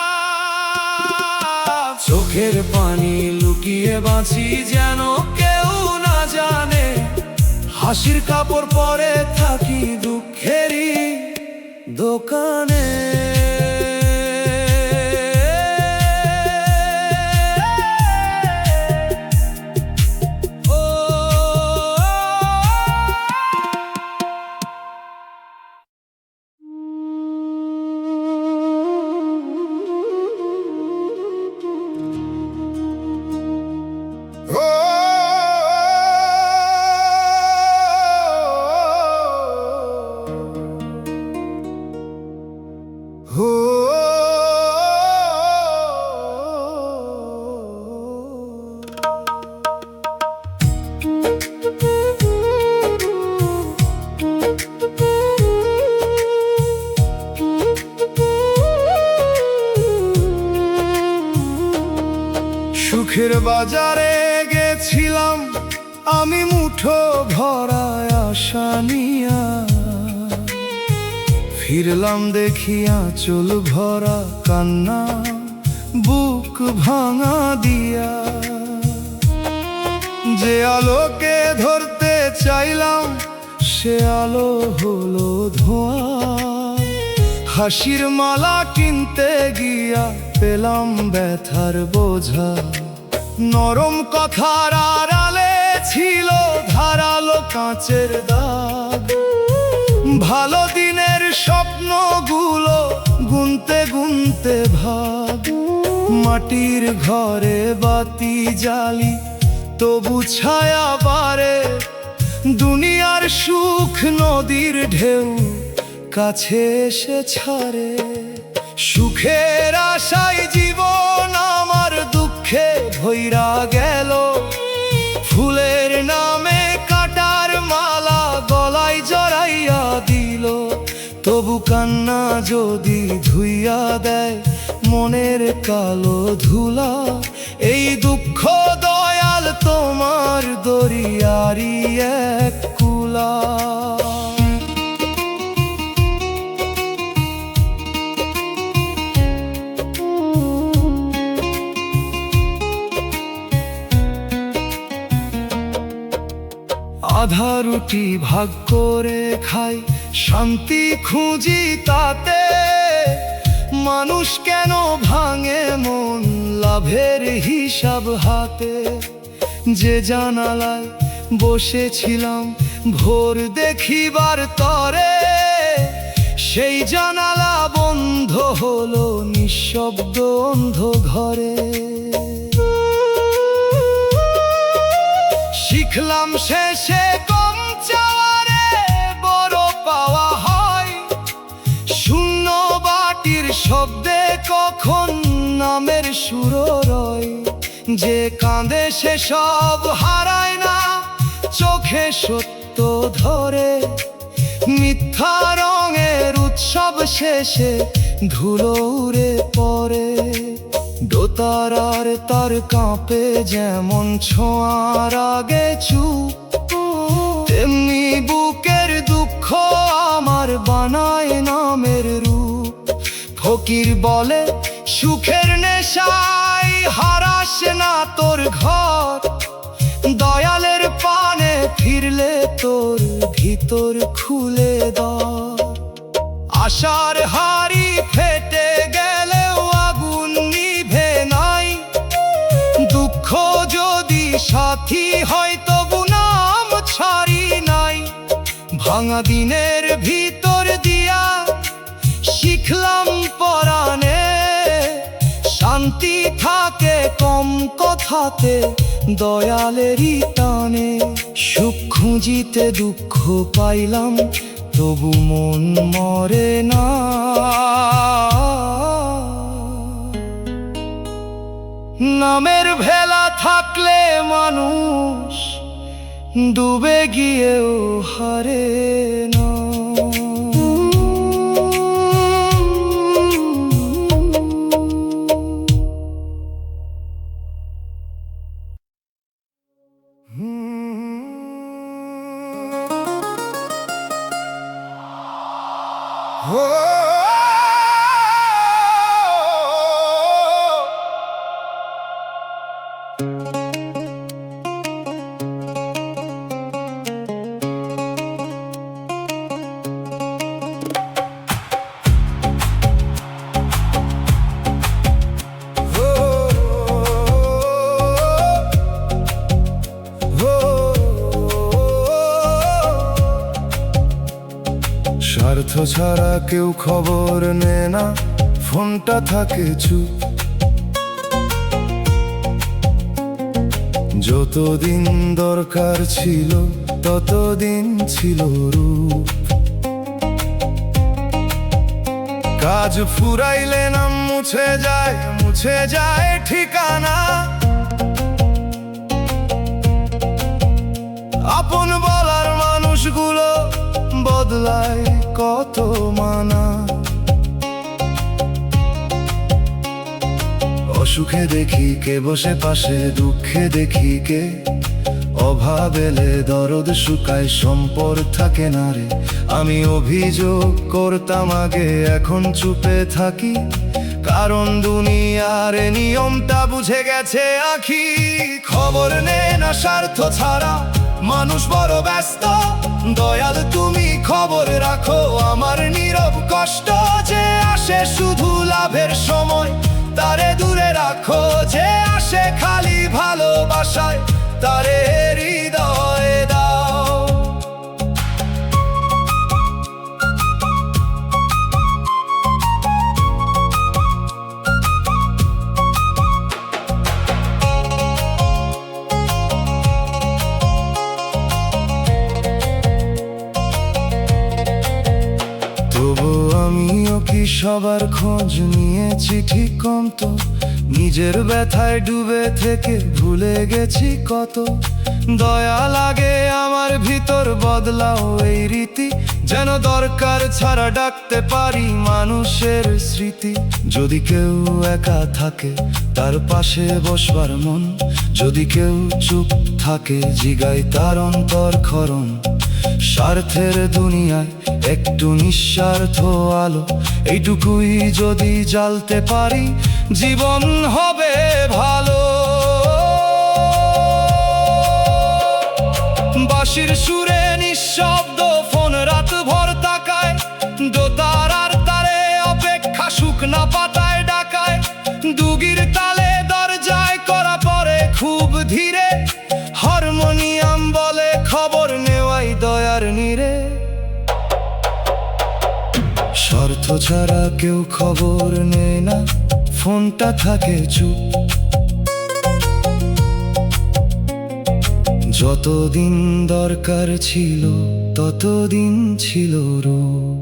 চোখের পানি লুকিয়ে বাঁচি যেন কেউ না জানে, হাসির কাপড় পরে থাকি দুঃখেরই দোকানে। সুখের বাজারে গেছিলাম আমি মুঠো ভরা আশা নিয়া, ফিরলাম দেখি আঁচল ভরা কান্না বুক ভাঙা দিয়া। যে আলোকে ধরতে চাইলাম সে আলো হলো ধোঁয়া, হাসির মালা কিনতে গিয়া পেলাম ব্যথার বোঝা। নরম কথার আড়ালে ছিল ধারালো কাঁচের দাগ, ভালো দিনের স্বপ্নগুলো গুনতে গুনতে ভাগ। মাটির ঘরে বাতি জ্বালি তবু ছায়া বারে, দুনিয়ার সুখ নদীর ঢেউ কাছে এসে ছাড়ে। সুখের আশায় জীবন আমার দুঃখে ভৈরা গেল, ফুলের নামে কাটার মালা গলায় জড়াইয়া দিল। তবু কান্না যদি ধুইয়া দেয় মনের কালো ধুলা, এই দুঃখ দয়াল তোমার দরিয়ারি এক কুলা। আধা রুটি ভাগ করে খাই, শান্তি খুঁজি তাতে। মানুষ কেন ভাঙে মন লাভের হিসাব হাতে। যে জানালায় বসেছিলাম ভোর দেখিবার তরে, সেই জানালা বন্ধ হলো নিঃশব্দ অন্ধ ঘরে। শিখলাম শেষে কম চাওয়ারে বড় পাওয়া হয়, শূন্য বাটির শব্দে কখন নামের সুর রয়। যে কাঁদে সে সব হারায় না, চোখে সত্য ধরে। মিথ্যা রঙের উৎসব শেষে ধুলো উড়ে পড়ে। দোতারার তার কাঁপে যেমন ছোঁয়ার আগে চুপ, তেমনি বুকের দুঃখ আমার বানায় নামের রূপ। ফকির বলে সুখের নেশায় হারাস না তোর ঘর, দয়ালের পানে ফিরলে তোর ভিতর খুলে দাও। আশার হাড়ি ফেটে গেলেও আগুন নিভে নাই, দুঃখ যদি সাথী হয় তবু নাম ছাড়ি নাই। ভাঙা দিনের ভিতর দিয়া শিখলাম পরাণে, শান্তি থাকে কম কথাতে দয়ালেরই টানে। সুখ খুঁজিতে দুঃখ পাইলাম তবু মন মরে না। নামের ভেলা থাকলে মানুষ ডুবে গিয়েও হারে না। স্বার্থ ছাড়া কেউ খবর নেয় না, ফোনটা থাকে চুপ। যতদিন দরকার ছিল ততদিন ছিল রূপ। কাজ ফুরাইলে নাম মুছে যায় ঠিকানা। আপন বলার মানুষগুলো বদলায় কত মানা। অসুখে দেখি কে বসে পাশে, দুঃখে দেখি কে অভাব এলে দরদ শুকায়, সম্পর্ক থাকে না রে। আমি অভিযোগ করতাম আগে, এখন চুপে থাকি, কারণ দুনিয়ার নিয়মটা বুঝে গেছে আঁখি। খবর নে না স্বার্থ ছাড়া, মানুষ বড় ব্যস্ত। দয়াল তুমি খবর রাখো আমার নীরব কষ্ট। যে আসে শুধু লাভের সময় তারে দূরে রাখো, যে আসে খালি ভালোবাসায় তারে হৃদয়ে দাও। তবু আমিও কি সবার খোঁজ নিয়েছি ঠিক কম তো। নিজের ব্যথায় ডুবে থেকে ভুলে গেছি কত। দয়া লাগে আমার ভিতর, বদলাও এই রীতি, যেন দরকার ছাড়া ডাকতে পারি মানুষের স্মৃতি। যদি কেউ একা থাকে তার পাশে বসবার মন, যদি কেউ চুপ থাকে জিগাই তার অন্তর ক্ষরণ। স্বার্থের দুনিয়ায় একটু নিঃস্বার্থ আলো, এইটুকুই যদি জ্বালতে পারি জীবন হবে ভালো। বাঁশির সুরে নিঃশব্দ ফোন রাত ভর তাকায়, দোতার আর তারে অপেক্ষা শুকনা পাতায় ডাকায়। দুগির তালে দরজায় করা পরে খুব ধীরে, হারমোনিয়াম বলে খবর নেওয়াই দয়ার নীরে। স্বার্থ ছাড়া কেউ খবর নেয় না, ফোনটা থাকে চুপ। যতদিন দরকার ছিল ততদিন ছিল রূপ।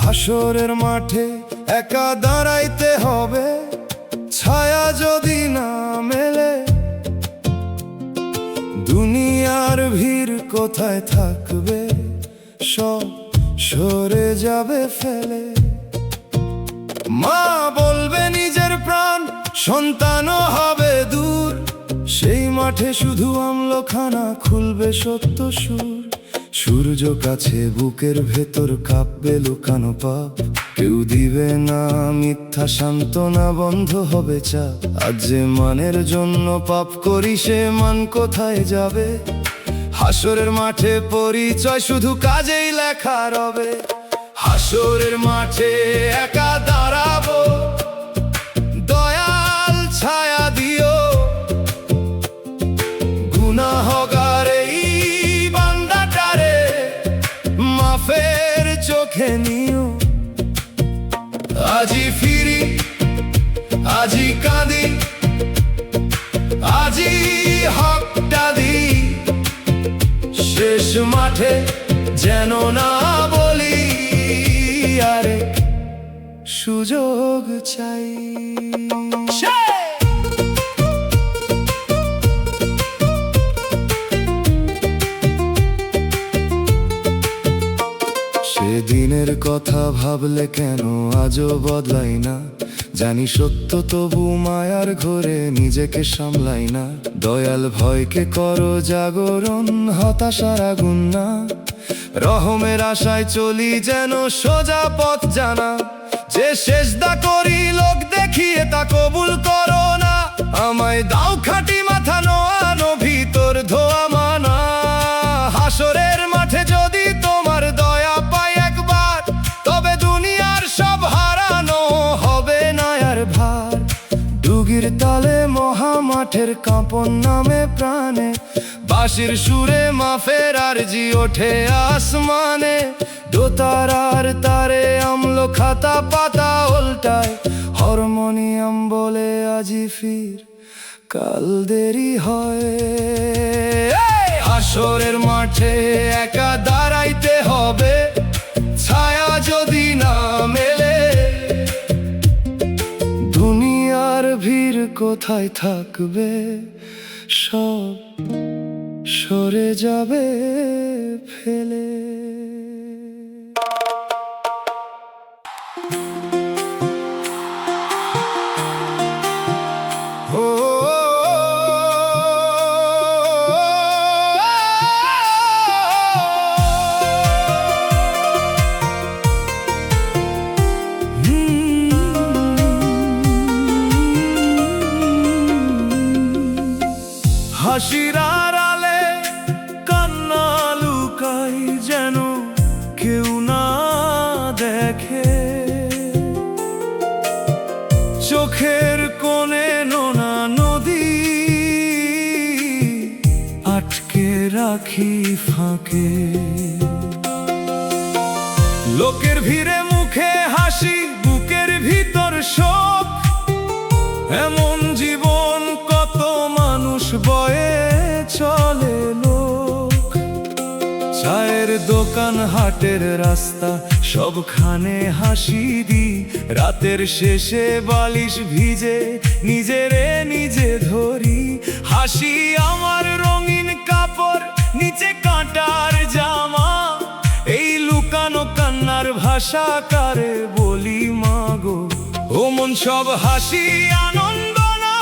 হাসরের মাঠে একা দাঁড়াইতে হবে, ছায়া যদি না মেলে। দুনিয়ার ভিড় কোথায় থাকবে, সব সরে যাবে ফেলে। মা বলবে নিজের প্রাণ, সন্তানও হবে দূর। সে সেই মাঠে শুধু আমলখানা খুলবে সত্য সুর, সূর্য কাছে বুকের ভেতর কাঁপবে লুকানো পাপ, কেউ দিবে না মিথ্যা সান্ত্বনা, বন্ধ হবে চাপ। আজ যে মানের জন্য পাপ করি সে মান কোথায় যাবে? হাসরের মাঠে পরিচয় শুধু কাজেই লেখা রবে। হাসরের মাঠে একা দাঁড়াবো, দয়াল ছায়া দিও, গুনাহগার এই বান্দাটারে মাফের চোখে নিও। আজি ফিরি, আজি কাঁদি, আজি হকটা দি, শেষ মাঠে যেন না বলি আরে সুযোগ চাই। সেদিনের কথা ভাবলে কেন আজও বদলাই না, জানি সত্য তবু মায়ার ঘরে নিজেকে সামলাই না। দয়াল ভয়কে করো জাগরণ, হতাশার আগুন না, রহমের আশায় চলি যেন সোজা পথ জানা। যে সেজদা করি লোক দেখিয়ে তা কবুল করো না, আমায় দাও খাঁটি মাথা নোয়ানো ভিতর ধোয়া মানা। হাসরের মাঠে যদি তোমার দয়া পাই একবার, তবে দুনিয়ার সব হারানো হবে না আর ভার। ডুগির তালে মহামাঠের কাঁপন নামে প্রাণে, বাঁশির সুরে মাফের আরজি ওঠে আসমানে। দোতারার তারে আমল খাতা পাতা উল্টায়, হারমোনিয়াম বলে আজি ফির কাল দেরি হয়। হাসরের মাঠে একা দাঁড়াইতে হবে, ছায়া যদি না মেলে, দুনিয়ার ভিড় কোথায় থাকবে, সব সরে যাবে ফেলে। হাসির আড়ালে কান্না লুকাই যেন কেউ না দেখে, চোখের কোণে নোনা নদী আটকে রাখি ফাঁকে। লোকের ভিড়ে মুখে হাসি, বুকের ভিতর শোক, এমন জীবন কত মানুষ বয়ে চলে লোক। চায়ের দোকান হাটের রাস্তা সবখানে হাসি দি, রাতের শেষে বালিশ ভিজে নিজেরে নিজে ধরি। হাসি আমার রঙিন কাপড়, নিচে কাঁটার জামা, এই লুকানো কান্নার ভাষা কারে বলি মাগো। ও মন সব হাসি আনন্দ না,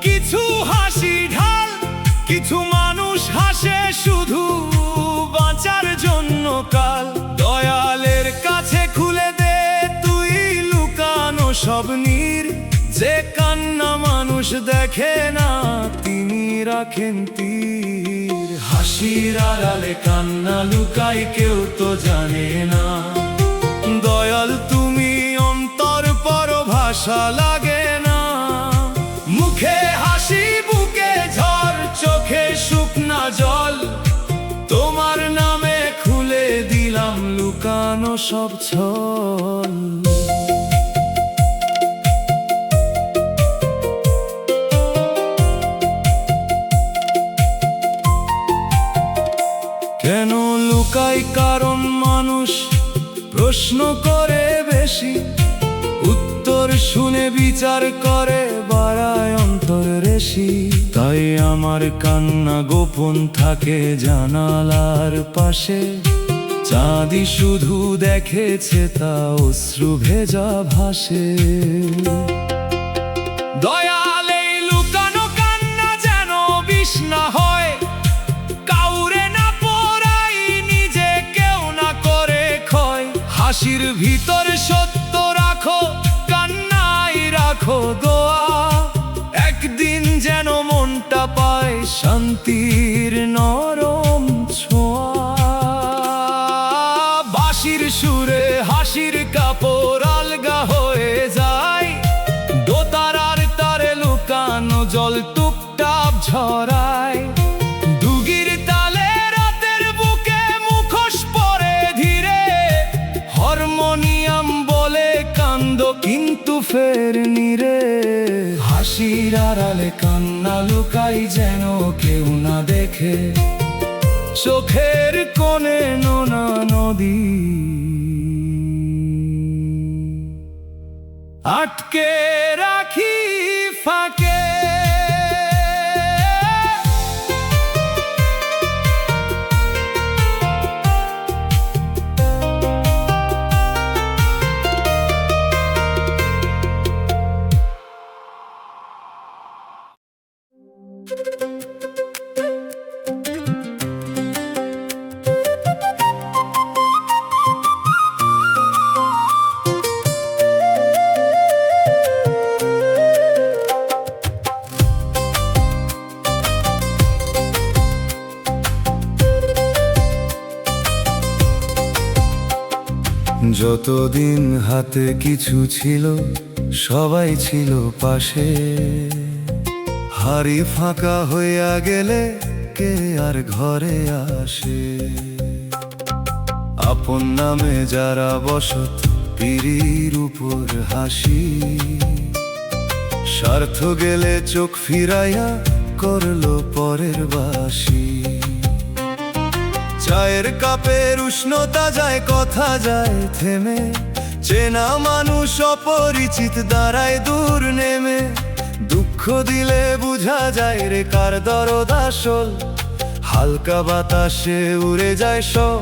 কিছু হাসি ঢাল, কিছু মানুষ হাসে শুধু বাঁচার জন্য কাল। দয়ালের কাছে খুলে দে তুই লুকানো সব নীর, যে কান্না মানুষ দেখে না তিনি রাখেন তীর। হাসির আড়ালে কান্না লুকাই কেউ তো জানে না, দয়াল তুমি অন্তর পর ভাষা লাগে না। মুখে হাসি বুকে ঝড়, চোখে শুকনা জল, তোমার নামে খুলে দিলাম লুকানো সব ছল। কেন লুকাই? কারণ মানুষ প্রশ্ন করে বেশি, উত্তর শুনে বিচার করে বাড়ায় অন্তর রেশি। তাই আমার কান্না গোপন থাকে জানালার পাশে, চাঁদি শুধু দেখেছে তা অশ্রু ভেজা ভাসে। দয়াল এই লুকানো কান্না যেন হাসির ভিতর সত্য রাখো, কান্নাই রাখো দোয়া, একদিন যেন মনটা পায় শান্তির নরম ছোঁয়া। বাঁশির সুরে হাসির কাপড় আলগা হয়ে যায়, দোতারার তারে লুকানো জল টুপটাপ ঝরায়, দুগির তালে রাতের বুকে মুখোশ পরে ধীরে, হারমোনিয়াম বলে কান্দ কিন্তু ফের নিরে। হাসির আড়ালে কান্না লুকাই যেন কেউ না দেখে, চোখের কোণে নোনা নদী আটকে রাখি ফাঁকে। যতদিন হাতে কিছু ছিল সবাই ছিল পাশে, হাড়ি ফাঁকা হইয়া গেলে কে আর ঘরে আসে। আপন নামে যারা বসত পিড়ির উপর হাসি, স্বার্থ গেলে চোখ ফিরাইয়া করলো পরের বাসি। চায়ের কাপের উষ্ণতা যায় কথা যায় থেমে, চেনা মানুষ অপরিচিত দাঁড়ায় দূর নেমে। দুঃখ দিলে বুঝা যায় রে কার দরদ আসল, হালকা বাতাসে উড়ে যায় সব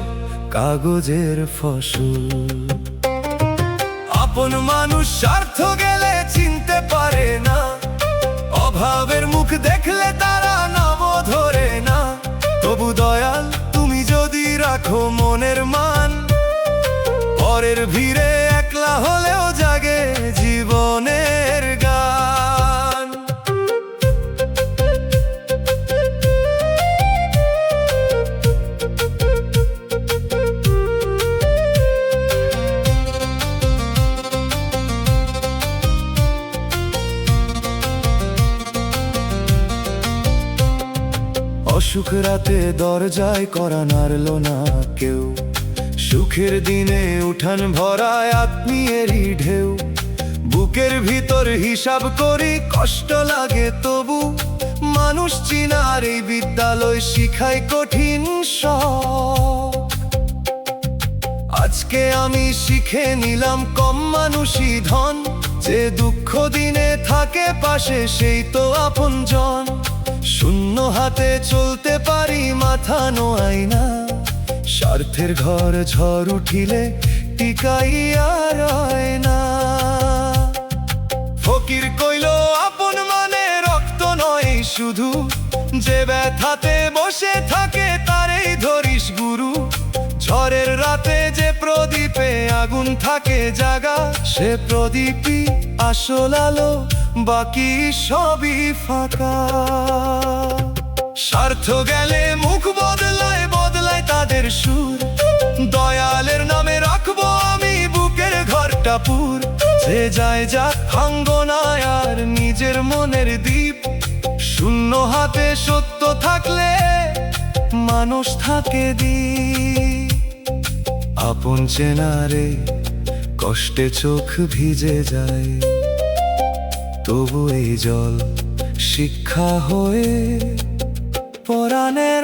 কাগজের ফসল। আপন মানুষ স্বার্থ গেলে চিনতে পারে না, অভাবের মুখ দেখলে তারা নামও ধরে না। তবু দয়াল তুমি যদি রাখো মনের মান, পরের ভিড়ে একলা হলেও জাগে জীবনের গান। অসুখ রাতে দরজায় করা নাড়ল না কেউ, সুখের দিনে উঠান ভরায় আত্মীয়েরই ঢেউ। বুকের ভিতর হিসাব করি কষ্ট লাগে তবু, মানুষ চিনার এই বিদ্যালয় শিখায় কঠিন সব। আজকে আমি শিখে নিলাম কম মানুষই ধন, যে দুঃখ দিনে থাকে পাশে সেই তো আপনজন। শূন্য হাতে চলতে পারি মাথা নোয়াই না, স্বার্থের ঘর ঝড় উঠিলে টিকাইয়া রয় না। ফকির কইল আপন মানে রক্ত নয় শুধু, যে ব্যথাতে বসে থাকে তারেই ধরিস গুরু। ঝড়ের রাতে যে প্রদীপে আগুন থাকে জাগা, সে প্রদীপই আসল আলো, বাকি সবই ফাঁকা। স্বার্থ গেলে মুখ বদলায় বদলায় তাদের সুর, দয়ালের নামে রাখবো আমি বুকের ঘরটা পুর। যে যায় যাক ভাঙ্গো না আর নিজের মনের দ্বীপ, শূন্য হাতে সত্য থাকলে মানুষ থাকে দ্বীপ। আপন চেনারে কষ্টে চোখ ভিজে যায়, তবু এই জল শিক্ষা হয়ে পরাণের